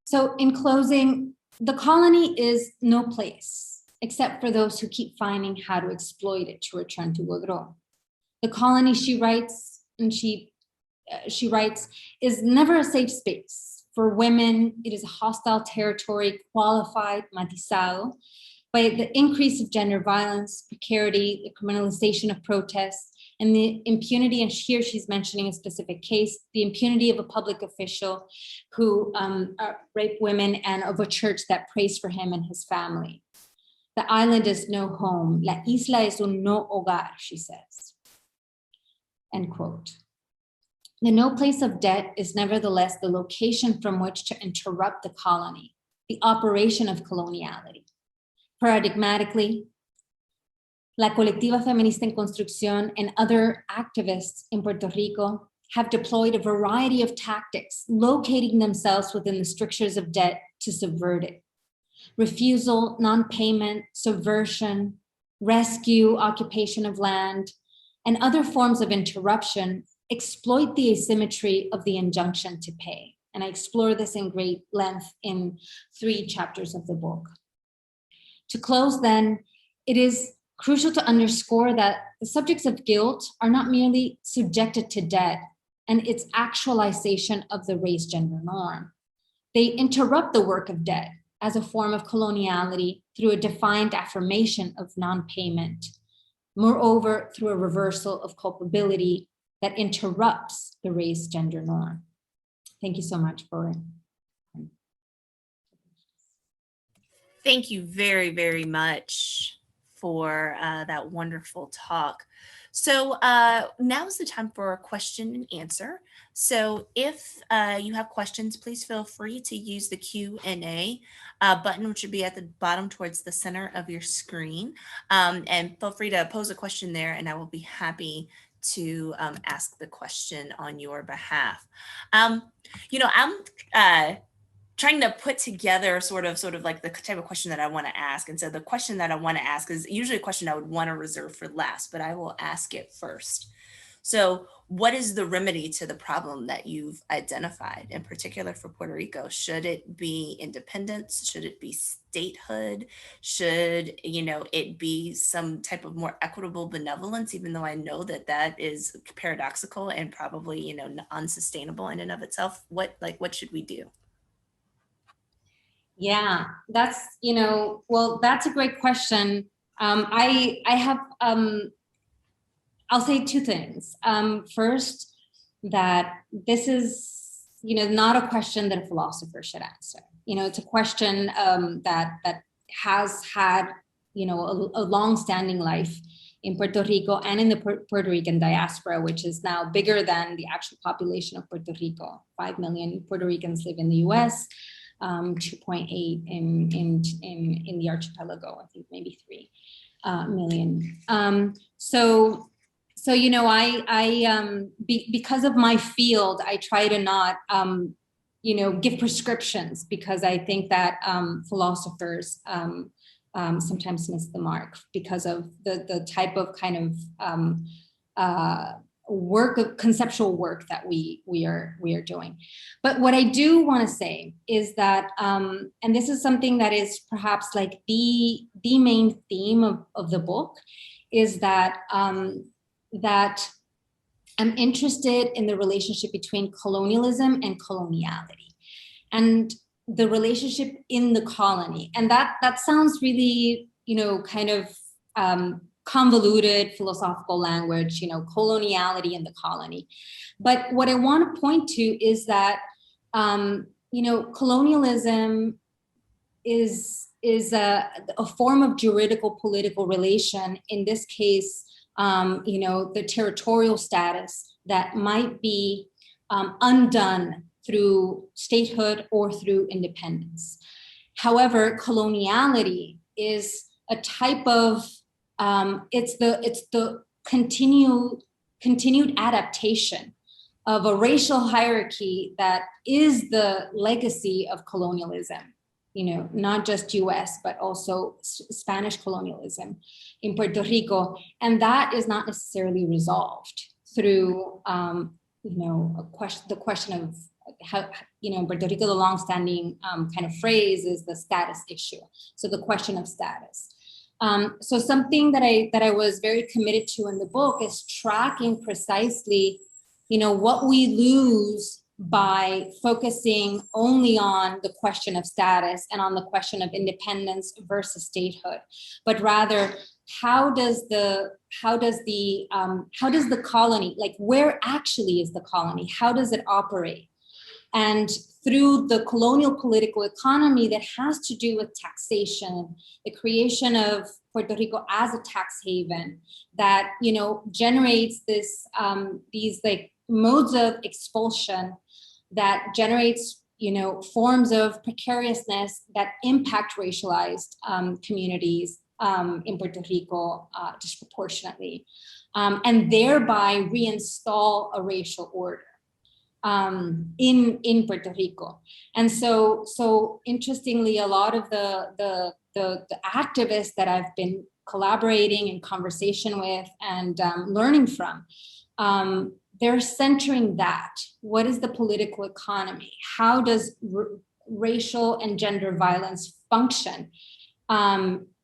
So in closing, the colony is no place except for those who keep finding how to exploit it to return to Godreau. The colony, she writes, is never a safe space. For women, it is a hostile territory, qualified, matizado, by the increase of gender violence, precarity, the criminalization of protests, and the impunity, and here she's mentioning a specific case, the impunity of a public official who raped women and of a church that prays for him and his family. The island is no home. La isla es un no hogar, she says. End quote. The no place of debt is nevertheless the location from which to interrupt the colony, the operation of coloniality. Paradigmatically, La Colectiva Feminista en Construcción and other activists in Puerto Rico have deployed a variety of tactics, locating themselves within the strictures of debt to subvert it. Refusal, non-payment, subversion, rescue, occupation of land, and other forms of interruption exploit the asymmetry of the injunction to pay. And I explore this in great length in 3 chapters of the book. To close then, it is crucial to underscore that the subjects of guilt are not merely subjected to debt and its actualization of the race-gender norm. They interrupt the work of debt as a form of coloniality through a defined affirmation of non-payment. Moreover, through a reversal of culpability that interrupts the race-gender norm. Thank you so much for. Thank you very, very much for that wonderful talk. So now is the time for question and answer. So if you have questions, please feel free to use the Q&A button, which would be at the bottom towards the center of your screen. And feel free to pose a question there, and I will be happy to ask the question on your behalf. I'm trying to put together sort of like the type of question that I want to ask. And so the question that I want to ask is usually a question I would want to reserve for last, but I will ask it first. So what is the remedy to the problem that you've identified, in particular for Puerto Rico? Should it be independence? Should it be statehood? Should, it be some type of more equitable benevolence, even though I know that that is paradoxical and probably, unsustainable in and of itself? What should we do? Yeah, that's, that's a great question. I have, I'll say two things. First, that this is, not a question that a philosopher should answer. It's a question that has had, a long-standing life in Puerto Rico and in the Puerto Rican diaspora, which is now bigger than the actual population of Puerto Rico. 5 million Puerto Ricans live in the US. 2.8 in the archipelago, I think maybe 3 million. Because of my field, I try to not, give prescriptions, because I think that philosophers sometimes miss the mark because of the type of kind of conceptual work that we are doing. But what I do want to say is that, and this is something that is perhaps like the main theme of the book, is that that I'm interested in the relationship between colonialism and coloniality, and the relationship in the colony. And that sounds really, kind of convoluted philosophical language, coloniality in the colony. But what I want to point to is that, colonialism is a form of juridical political relation, in this case, the territorial status that might be undone through statehood or through independence. However, coloniality is a type of it's the continued adaptation of a racial hierarchy that is the legacy of colonialism, not just US, but also Spanish colonialism in Puerto Rico. And that is not necessarily resolved through, the question of how, in Puerto Rico, the longstanding kind of phrase is the status issue. So the question of status. So something that I was very committed to in the book is tracking precisely, what we lose by focusing only on the question of status and on the question of independence versus statehood, but rather how does the colony, like where actually is the colony? How does it operate? And through the colonial political economy that has to do with taxation, the creation of Puerto Rico as a tax haven that, generates these like modes of expulsion that generates, forms of precariousness that impact racialized communities in Puerto Rico disproportionately, and thereby reinstall a racial order in Puerto Rico. And so interestingly, a lot of the activists that I've been collaborating in conversation with and learning from, they're centering that. What is the political economy? How does racial and gender violence function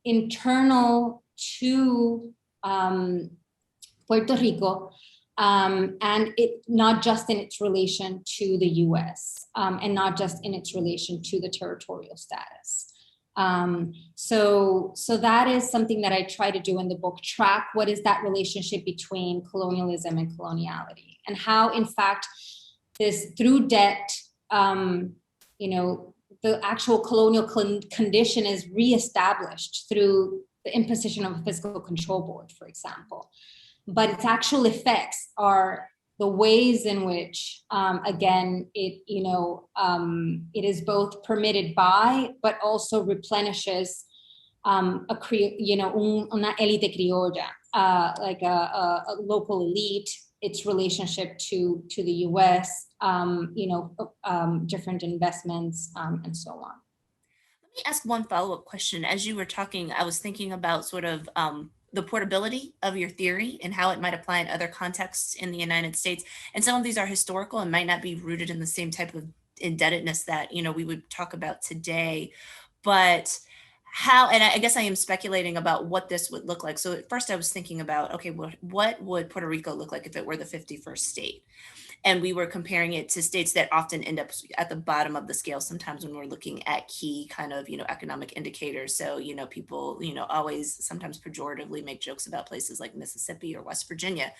internal to Puerto Rico, and it not just in its relation to the US, and not just in its relation to the territorial status. So that is something that I try to do in the book, track what is that relationship between colonialism and coloniality, and how, in fact, this through debt, the actual colonial condition is reestablished through the imposition of a fiscal control board, for example. But its actual effects are the ways in which, again, it is both permitted by, but also replenishes una élite criolla, like a local elite, its relationship to the U.S., different investments, and so on. Let me ask one follow-up question. As you were talking, I was thinking about sort of the portability of your theory and how it might apply in other contexts in the United States. And some of these are historical and might not be rooted in the same type of indebtedness that, we would talk about today. But how, and I guess I am speculating about what this would look like. So at first I was thinking about, okay, what would Puerto Rico look like if it were the 51st state? And we were comparing it to states that often end up at the bottom of the scale sometimes when we're looking at key kind of, economic indicators. So, people, always sometimes pejoratively make jokes about places like Mississippi or West Virginia.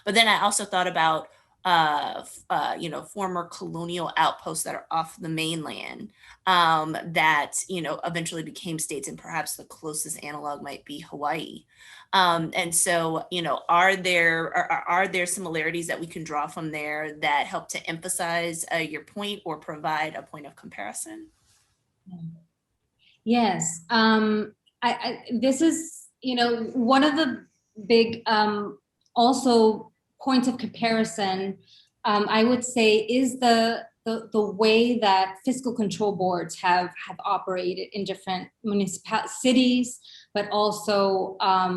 But then I also thought about, former colonial outposts that are off the mainland that, eventually became states, and perhaps the closest analog might be Hawaii. And so, are there similarities that we can draw from there that help to emphasize your point or provide a point of comparison? Yes, this is, one of the big also points of comparison, I would say, is the way that fiscal control boards have operated in different cities, but also,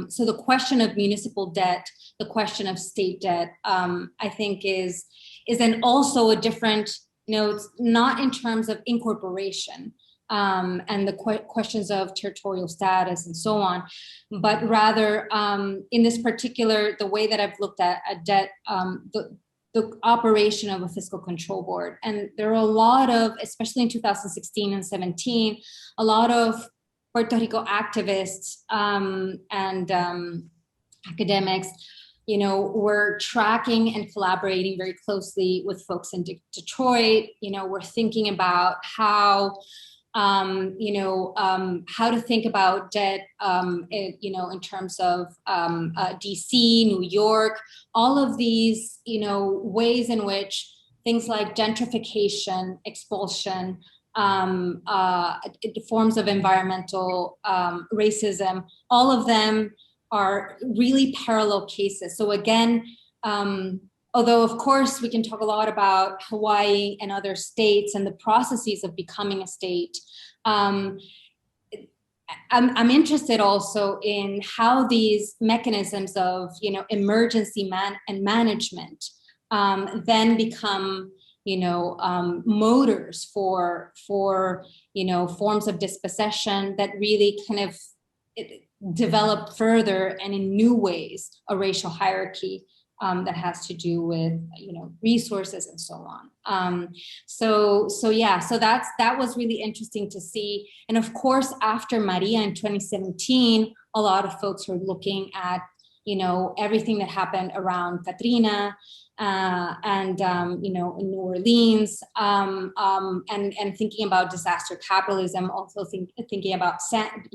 so the question of municipal debt, the question of state debt, I think is then also a different, it's not in terms of incorporation, and the questions of territorial status and so on, but rather in this particular, the way that I've looked at debt, the operation of a fiscal control board. And there are a lot of, especially in 2016 and 17, a lot of Puerto Rico activists and academics, we're tracking and collaborating very closely with folks in Detroit. We're thinking about how how to think about debt, in terms of DC, New York, all of these, ways in which things like gentrification, expulsion, forms of environmental racism, all of them are really parallel cases. So again, although, of course, we can talk a lot about Hawaii and other states and the processes of becoming a state, I'm interested also in how these mechanisms of, emergency and management then become, motors for forms of dispossession that really kind of develop further and in new ways a racial hierarchy that has to do with, resources and so on. So that was really interesting to see. And of course, after Maria in 2017, a lot of folks were looking at, everything that happened around Katrina and in New Orleans, and thinking about disaster capitalism, also thinking about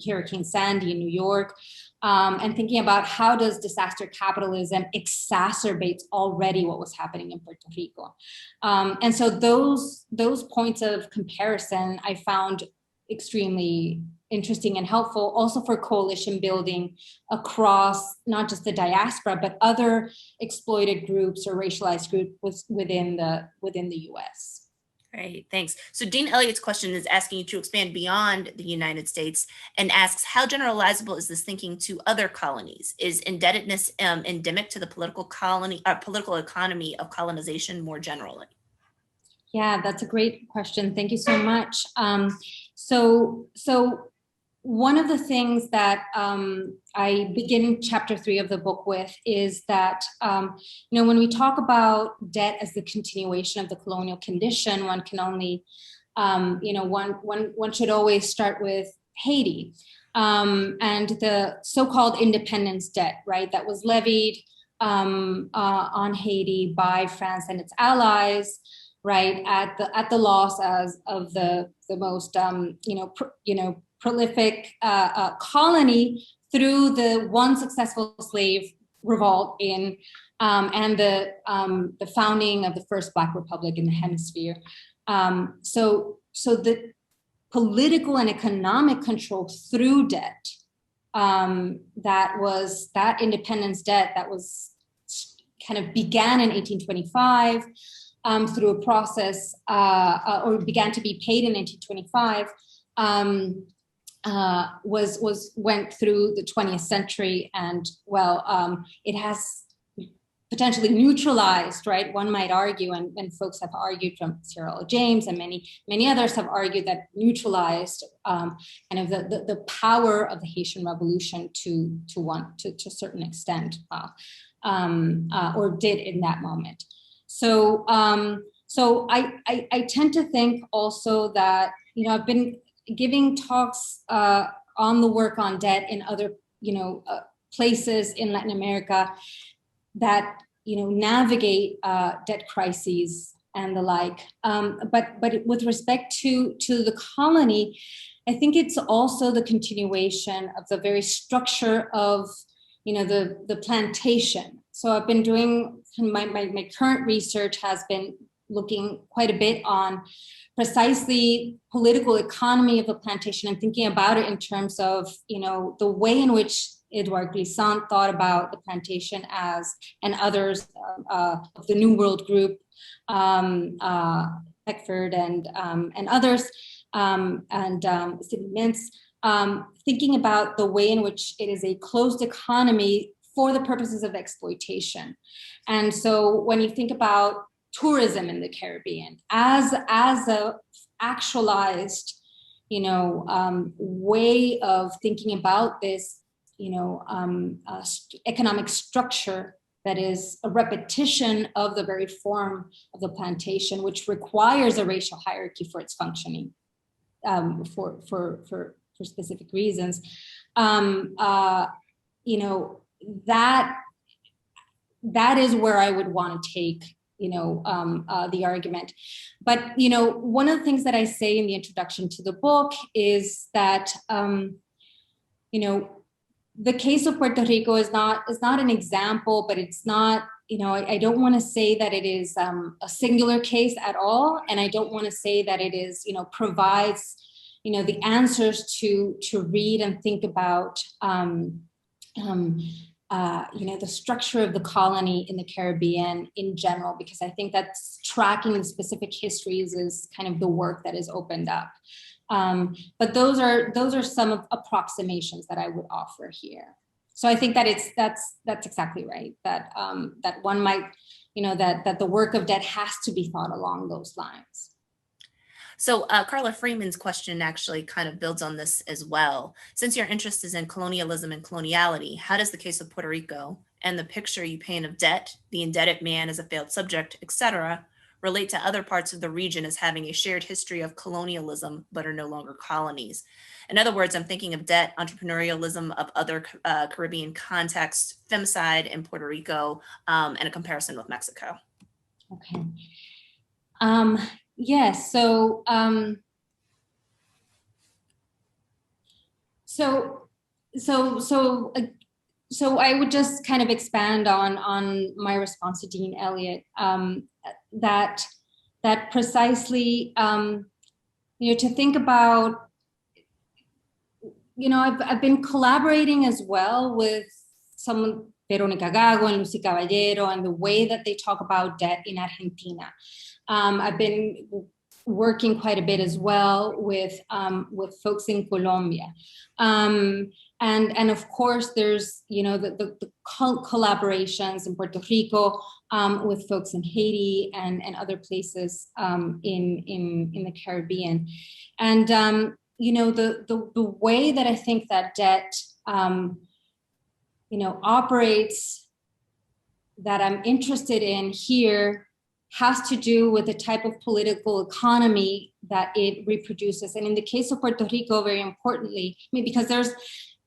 Hurricane Sandy in New York, and thinking about how does disaster capitalism exacerbates already what was happening in Puerto Rico. And so those points of comparison I found extremely interesting and helpful, also for coalition building across not just the diaspora, but other exploited groups or racialized groups within the US. Great, thanks. So Dean Elliott's question is asking you to expand beyond the United States and asks, how generalizable is this thinking to other colonies? Is indebtedness endemic to the political economy of colonization more generally? Yeah, that's a great question. Thank you so much. So one of the things that I begin chapter 3 of the book with is that, when we talk about debt as the continuation of the colonial condition, one can only, one should always start with Haiti and the so-called independence debt, right, that was levied on Haiti by France and its allies, right, at the loss of the most prolific colony through the one successful slave revolt and the founding of the first Black Republic in the hemisphere. So the political and economic control through debt, that independence debt that was kind of began in 1825 through a process, or began to be paid in 1825, went through the 20th century, and it has potentially neutralized, right? One might argue, and folks have argued, from Cyril James and many others have argued, that neutralized kind of the power of the Haitian Revolution to a certain extent, or did in that moment. So I tend to think also that, I've been giving talks on the work on debt in other places in Latin America that navigate debt crises and the like. But with respect to the colony, I think it's also the continuation of the very structure of the plantation. So I've been doing my current research has been looking quite a bit on precisely political economy of the plantation and thinking about it in terms of the way in which Edouard Glissant thought about the plantation as, and others of the New World group, Beckford and others, and Sidney Mintz, thinking about the way in which it is a closed economy for the purposes of exploitation. And so when you think about tourism in the Caribbean as a actualized, way of thinking about this, economic structure that is a repetition of the very form of the plantation, which requires a racial hierarchy for its functioning, for specific reasons. That is where I would want to take the argument. But, one of the things that I say in the introduction to the book is that, the case of Puerto Rico is not an example, but it's not, I don't want to say that it is a singular case at all. And I don't want to say that it is, provides, the answers to read and think about, the structure of the colony in the Caribbean in general, because I think that's tracking the specific histories is kind of the work that is opened up. But those are some of approximations that I would offer here. So I think that that's exactly right. That that one might, that the work of debt has to be thought along those lines. So Carla Freeman's question actually kind of builds on this as well. Since your interest is in colonialism and coloniality, how does the case of Puerto Rico and the picture you paint of debt, the indebted man as a failed subject, etc., relate to other parts of the region as having a shared history of colonialism, but are no longer colonies? In other words, I'm thinking of debt, entrepreneurialism of other Caribbean contexts, femicide in Puerto Rico, and a comparison with Mexico. Okay. Yes. So, so I would just kind of expand on my response to Dean Elliott, that precisely, to think about, I've been collaborating as well with someone, Veronica Gago and Lucy Caballero, and the way that they talk about debt in Argentina. I've been working quite a bit as well with folks in Colombia. And of course, there's, the collaborations in Puerto Rico with folks in Haiti and other places in the Caribbean. And, the way that I think that debt, operates, that I'm interested in here, has to do with the type of political economy that it reproduces. And in the case of Puerto Rico, very importantly, because there's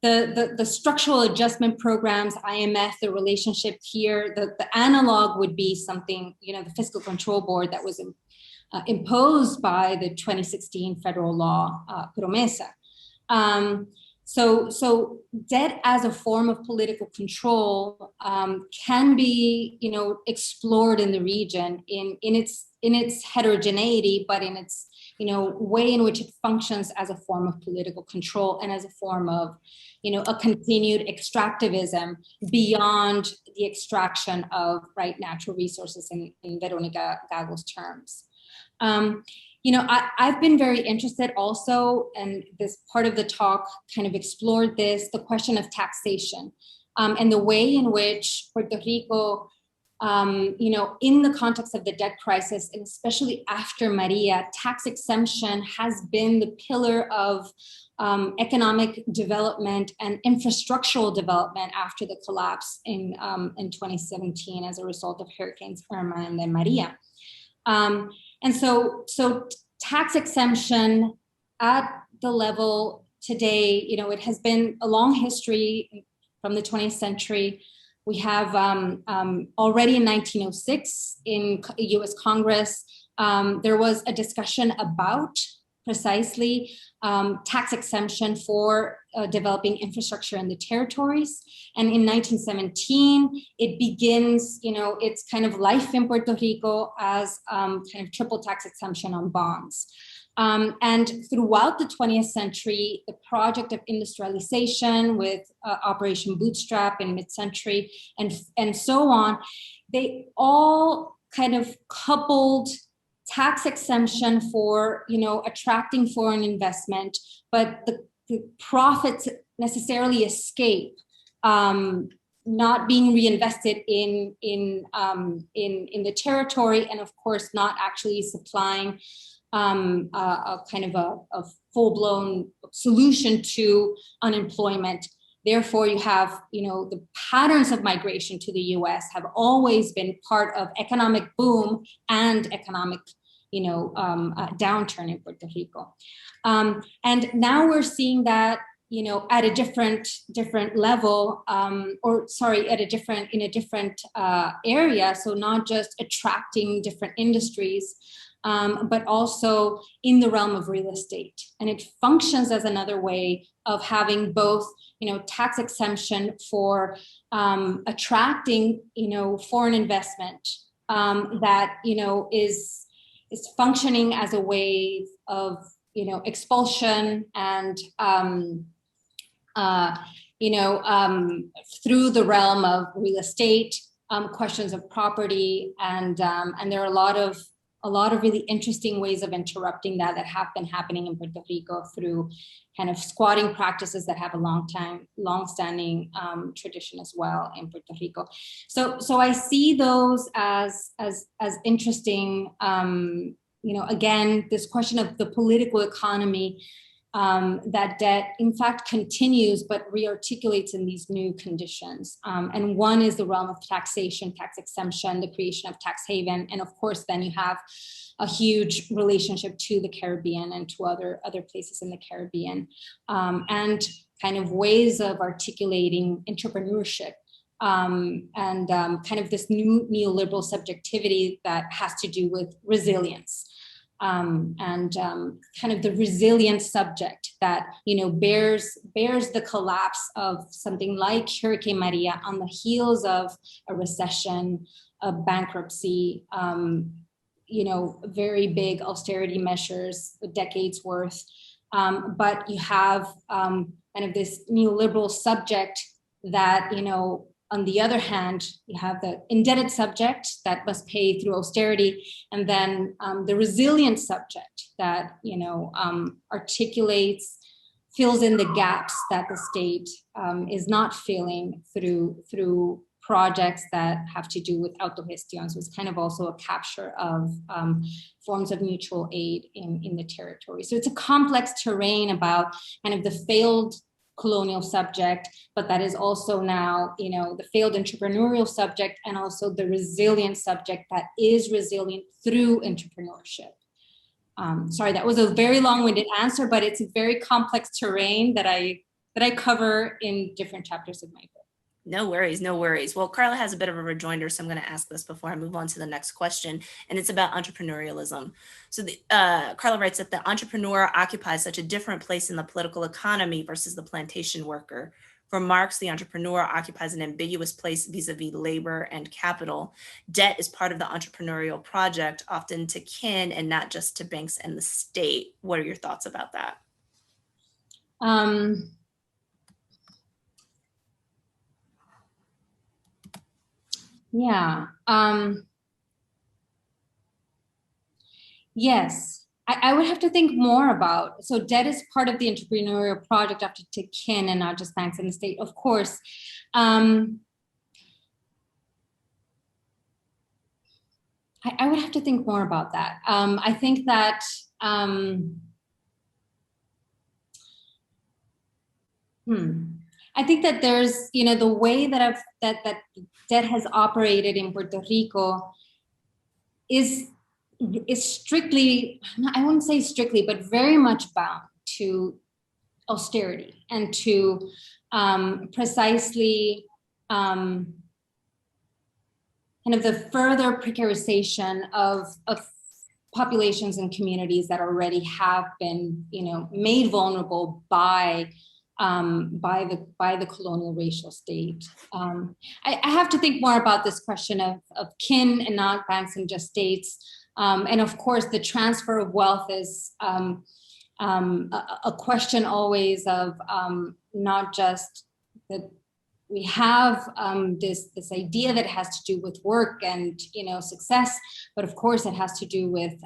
the structural adjustment programs, IMF, the relationship here, the analog would be something, the Fiscal Control Board that was imposed by the 2016 federal law, Promesa. So debt as a form of political control can be, explored in the region in its heterogeneity, but in its, way in which it functions as a form of political control and as a form of, a continued extractivism beyond the extraction of natural resources in Veronica Gago's terms. I've been very interested also, and this part of the talk kind of explored this, the question of taxation and the way in which Puerto Rico, in the context of the debt crisis, and especially after Maria, tax exemption has been the pillar of economic development and infrastructural development after the collapse in 2017 as a result of Hurricanes Irma and then Maria. And so tax exemption at the level today, it has been a long history from the 20th century. We have already in 1906 in US Congress, there was a discussion about precisely tax exemption for developing infrastructure in the territories. And in 1917, it begins, its kind of life in Puerto Rico as kind of triple tax exemption on bonds. And throughout the 20th century, the project of industrialization with Operation Bootstrap in mid-century and so on, they all kind of coupled tax exemption for, attracting foreign investment, but the profits necessarily escape, not being reinvested in the territory, and of course not actually supplying a kind of a full-blown solution to unemployment. Therefore, you have, the patterns of migration to the US have always been part of economic boom and economic, downturn in Puerto Rico. And now we're seeing that, at a different level, in a different area. So not just attracting different industries, but also in the realm of real estate. And it functions as another way of having both, tax exemption for attracting, foreign investment that, is functioning as a way of, expulsion and, through the realm of real estate, questions of property, and there are a lot of really interesting ways of interrupting that have been happening in Puerto Rico through kind of squatting practices that have a long-standing tradition as well in Puerto Rico. So I see those as interesting. Again, this question of the political economy, that debt in fact continues but rearticulates in these new conditions. And one is the realm of taxation, tax exemption, the creation of tax haven. And of course, then you have a huge relationship to the Caribbean and to other places in the Caribbean, and kind of ways of articulating entrepreneurship, and kind of this new neoliberal subjectivity that has to do with resilience. And kind of the resilient subject that bears the collapse of something like Hurricane Maria on the heels of a recession, a bankruptcy, very big austerity measures, decades worth. But you have kind of this neoliberal subject that on the other hand, you have the indebted subject that must pay through austerity, and then the resilient subject that articulates, fills in the gaps that the state is not filling through projects that have to do with autogestión. So it's kind of also a capture of forms of mutual aid in the territory. So it's a complex terrain about kind of the failed colonial subject, but that is also now, the failed entrepreneurial subject, and also the resilient subject that is resilient through entrepreneurship. Sorry, that was a very long-winded answer, but it's a very complex terrain that I cover in different chapters of my book. No worries, no worries. Well, Carla has a bit of a rejoinder, so I'm going to ask this before I move on to the next question, and it's about entrepreneurialism. So Carla writes that the entrepreneur occupies such a different place in the political economy versus the plantation worker. For Marx, the entrepreneur occupies an ambiguous place vis-a-vis labor and capital. Debt is part of the entrepreneurial project, often to kin and not just to banks and the state. What are your thoughts about that? Yeah. Yes, I would have to think more about. So debt is part of the entrepreneurial project after to kin and not just banks and the state, of course. I would have to think more about that. I think that I think that there's, the way that that debt has operated in Puerto Rico is strictly, I wouldn't say strictly, but very much bound to austerity and to precisely kind of the further precarization of populations and communities that already have been, made vulnerable by the colonial racial state. I have to think more about this question of kin and not banks and just states. And of course, the transfer of wealth is a question always of not just that we have this idea that has to do with work and success, but of course it has to do with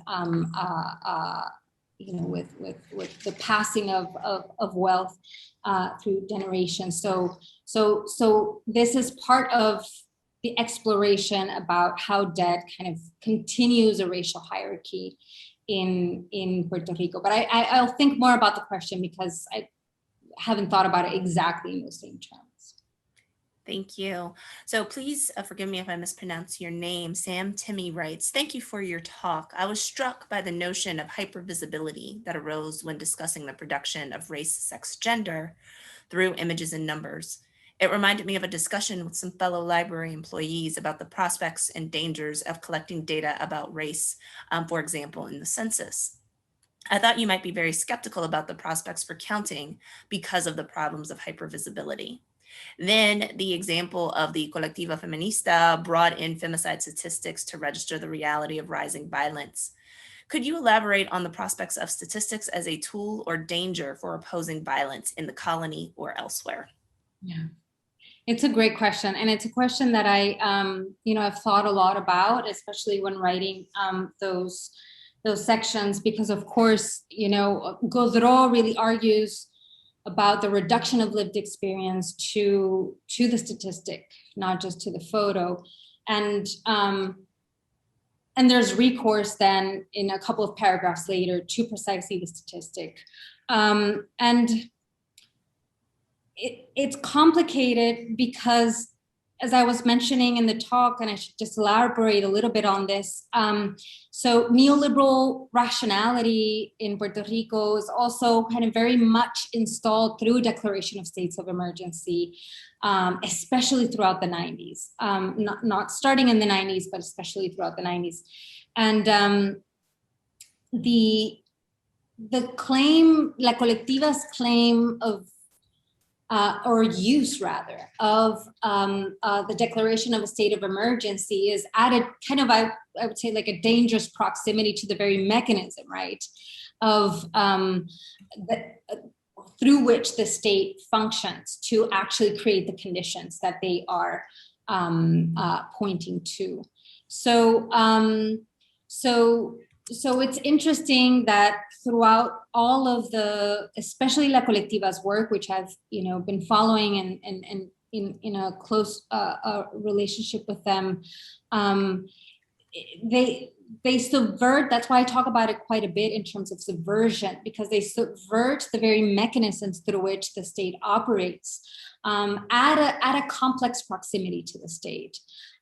with the passing of wealth through generations. So this is part of the exploration about how debt kind of continues a racial hierarchy in Puerto Rico. But I'll think more about the question because I haven't thought about it exactly in those same terms. Thank you. So please forgive me if I mispronounce your name. Sam Timmy writes, thank you for your talk. I was struck by the notion of hypervisibility that arose when discussing the production of race, sex, gender through images and numbers. It reminded me of a discussion with some fellow library employees about the prospects and dangers of collecting data about race, for example, in the census. I thought you might be very skeptical about the prospects for counting because of the problems of hypervisibility. Then the example of the Colectiva Feminista brought in femicide statistics to register the reality of rising violence. Could you elaborate on the prospects of statistics as a tool or danger for opposing violence in the colony or elsewhere? Yeah, it's a great question. And it's a question that I've thought a lot about, especially when writing those sections, because of course, Godreau really argues about the reduction of lived experience to the statistic, not just to the photo. And there's recourse then in a couple of paragraphs later to precisely the statistic. And it's complicated because, as I was mentioning in the talk, and I should just elaborate a little bit on this. So neoliberal rationality in Puerto Rico is also kind of very much installed through declaration of states of emergency, especially throughout the 90s, not starting in the 90s, but especially throughout the 90s. And the claim, La Colectiva's claim of or use rather of the declaration of a state of emergency is added kind of, I would say, like a dangerous proximity to the very mechanism, right, of through which the state functions to actually create the conditions that they are pointing to. So it's interesting that throughout all of the, especially La Colectiva's work, which I've been following and in a close relationship with them, they subvert. That's why I talk about it quite a bit in terms of subversion, because they subvert the very mechanisms through which the state operates at a complex proximity to the state.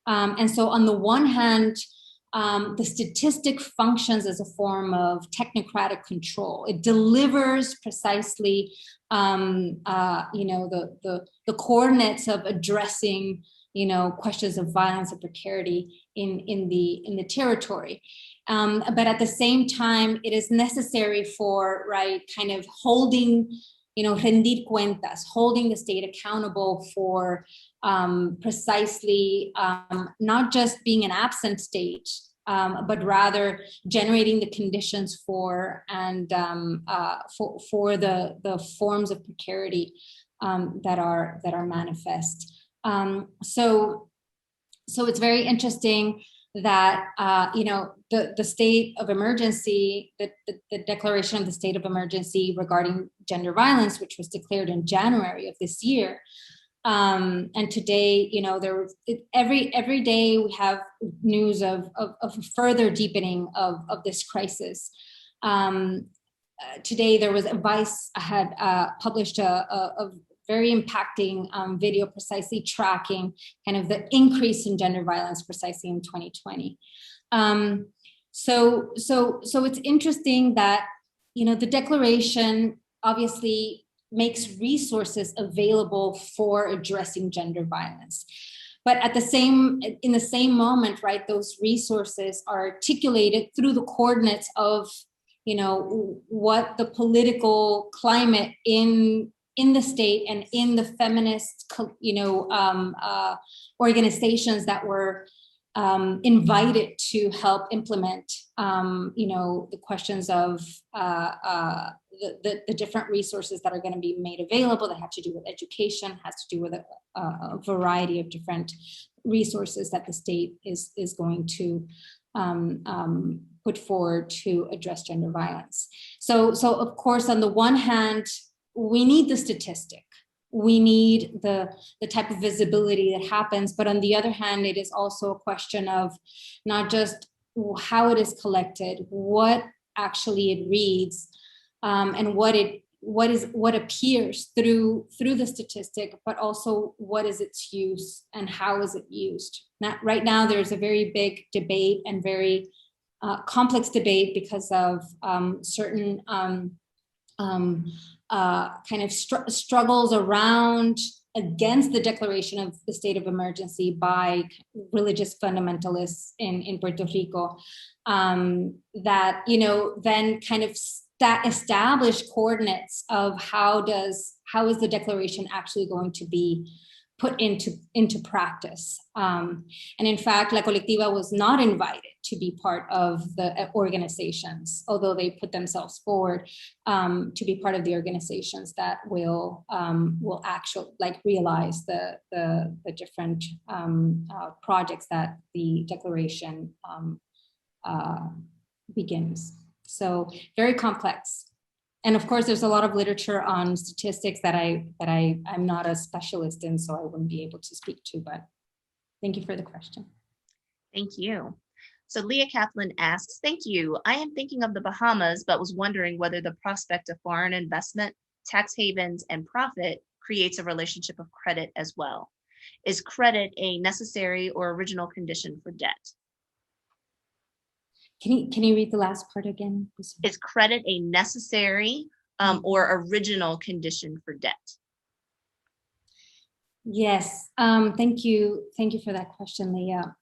And so on the one hand, the statistic functions as a form of technocratic control. It delivers precisely, the coordinates of addressing, questions of violence and precarity in the territory. But at the same time, it is necessary for, kind of holding, rendir cuentas, holding the state accountable for precisely not just being an absent state, but rather generating the conditions for and for the forms of precarity that are manifest. So it's very interesting that the state of emergency, the declaration of the state of emergency regarding gender violence, which was declared in January of this year. And today, every day we have news of further deepening of this crisis. Today there was Vice had published a very impacting video precisely tracking kind of the increase in gender violence precisely in 2020. So it's interesting that, the declaration obviously makes resources available for addressing gender violence. But in the same moment, right, those resources are articulated through the coordinates of, what the political climate in the state and in the feminist, organizations that were invited to help implement, the questions of the different resources that are going to be made available that have to do with education, has to do with a variety of different resources that the state is going to put forward to address gender violence. So of course, on the one hand, we need the statistic. We need the type of visibility that happens. But on the other hand, it is also a question of not just how it is collected, what actually it reads, and what appears through the statistic, but also what is its use and how is it used. Right now, there's a very big debate and very complex debate because of certain kind of struggles around against the declaration of the state of emergency by religious fundamentalists in Puerto Rico, that then kind of establish coordinates of how is the declaration actually going to be put into practice. And in fact, La Colectiva was not invited to be part of the organizations, although they put themselves forward to be part of the organizations that will actually realize the different projects that the declaration begins. So very complex. And of course, there's a lot of literature on statistics that I'm not a specialist in, so I wouldn't be able to speak to, but thank you for the question. Thank you. So Leah Kaplan asks, thank you. I am thinking of the Bahamas, but was wondering whether the prospect of foreign investment, tax havens, and profit creates a relationship of credit as well. Is credit a necessary or original condition for debt? Can you read the last part again? Is credit a necessary or original condition for debt? Yes, thank you for that question, Leah.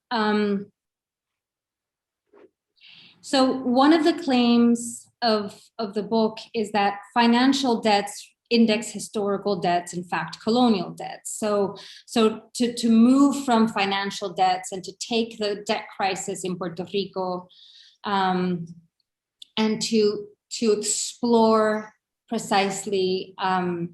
So one of the claims of the book is that financial debts index historical debts, in fact, colonial debts. So to move from financial debts and to take the debt crisis in Puerto Rico and to explore precisely the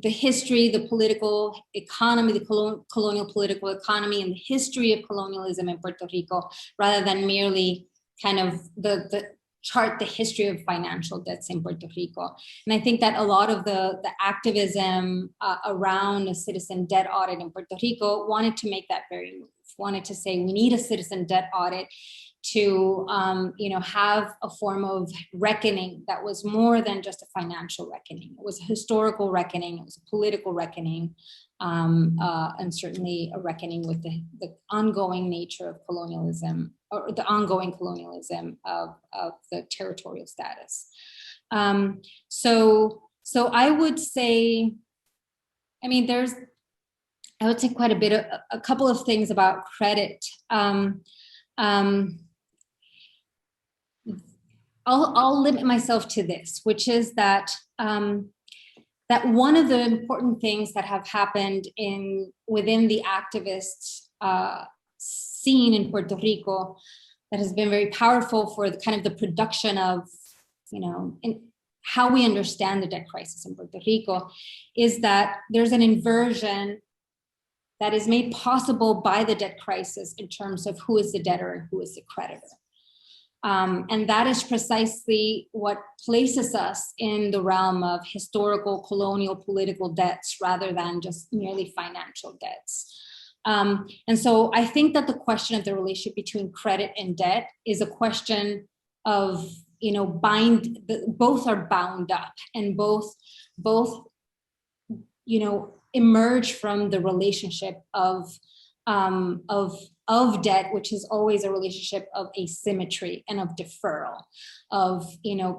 history, the political economy, the colonial political economy, and the history of colonialism in Puerto Rico, rather than merely kind of the chart the history of financial debts in Puerto Rico. And I think that a lot of the activism around a citizen debt audit in Puerto Rico wanted to make that very move, wanted to say we need a citizen debt audit to have a form of reckoning that was more than just a financial reckoning. It was a historical reckoning, it was a political reckoning and certainly a reckoning with the ongoing nature of colonialism, or the ongoing colonialism of the territorial status. So I would say, I mean, I would say quite a bit of a couple of things about credit. I'll limit myself to this, which is that that one of the important things that have happened within the activist scene in Puerto Rico that has been very powerful for the kind of the production of, in how we understand the debt crisis in Puerto Rico, is that there's an inversion that is made possible by the debt crisis in terms of who is the debtor and who is the creditor. And that is precisely what places us in the realm of historical colonial political debts rather than just merely financial debts. And so I think that the question of the relationship between credit and debt is a question of, both are bound up, and both emerge from the relationship of debt, which is always a relationship of asymmetry and of deferral, of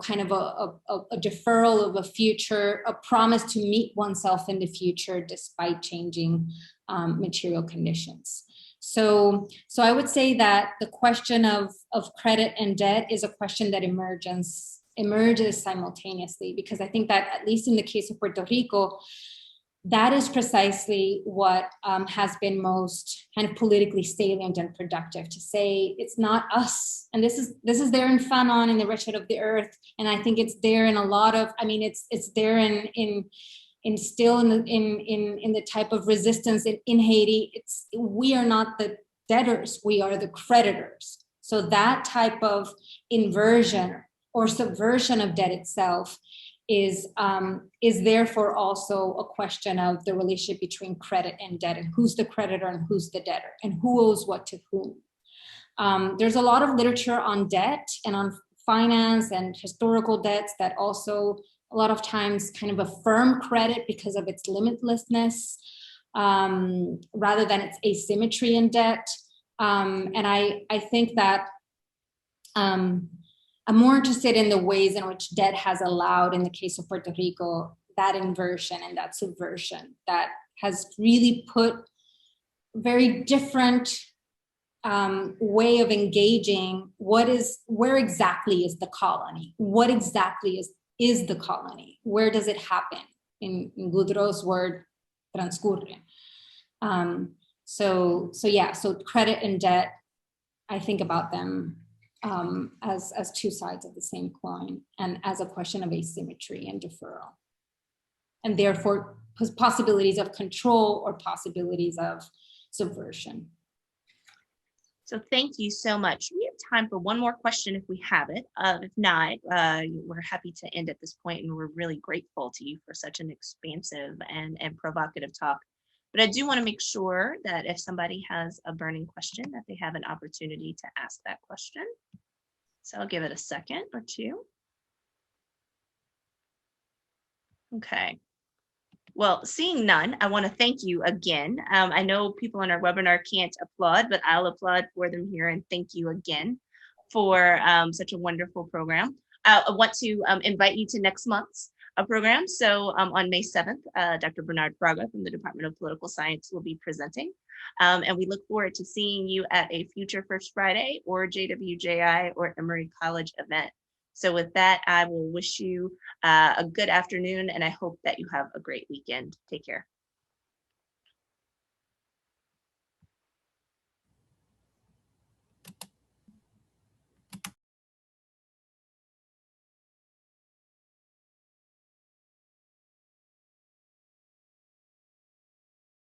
kind of a deferral of a future, a promise to meet oneself in the future despite changing material conditions. So I would say that the question of credit and debt is a question that emerges simultaneously, because I think that, at least in the case of Puerto Rico, that is precisely what has been most kind of politically salient and productive, to say it's not us. And this is there in Fanon, in the Wretched of the Earth, and I think it's there in a lot of, it's there in the type of resistance in Haiti. We are not the debtors, we are the creditors. So that type of inversion or subversion of debt itself is therefore also a question of the relationship between credit and debt, and who's the creditor and who's the debtor, and who owes what to whom. There's a lot of literature on debt and on finance and historical debts that also a lot of times kind of affirm credit because of its limitlessness, rather than its asymmetry in debt. And I think that I'm more interested in the ways in which debt has allowed, in the case of Puerto Rico, that inversion and that subversion that has really put very different way of engaging where exactly is the colony? What exactly is the colony? Where does it happen? In Goudreau's word, transcurre. So credit and debt, I think about them as two sides of the same coin, and as a question of asymmetry and deferral, and therefore possibilities of control or possibilities of subversion. So thank you so much. We have time for one more question if we have it. If not, we're happy to end at this point, and we're really grateful to you for such an expansive and provocative talk. But I do want to make sure that if somebody has a burning question, that they have an opportunity to ask that question. So I'll give it a second or two. Okay. Well, seeing none, I want to thank you again. I know people on our webinar can't applaud, but I'll applaud for them here, and thank you again for such a wonderful program. I want to invite you to next month's program. So on May 7th, Dr. Bernard Fraga from the Department of Political Science will be presenting. And we look forward to seeing you at a future First Friday or JWJI or Emory College event. So with that, I will wish you a good afternoon, and I hope that you have a great weekend. Take care.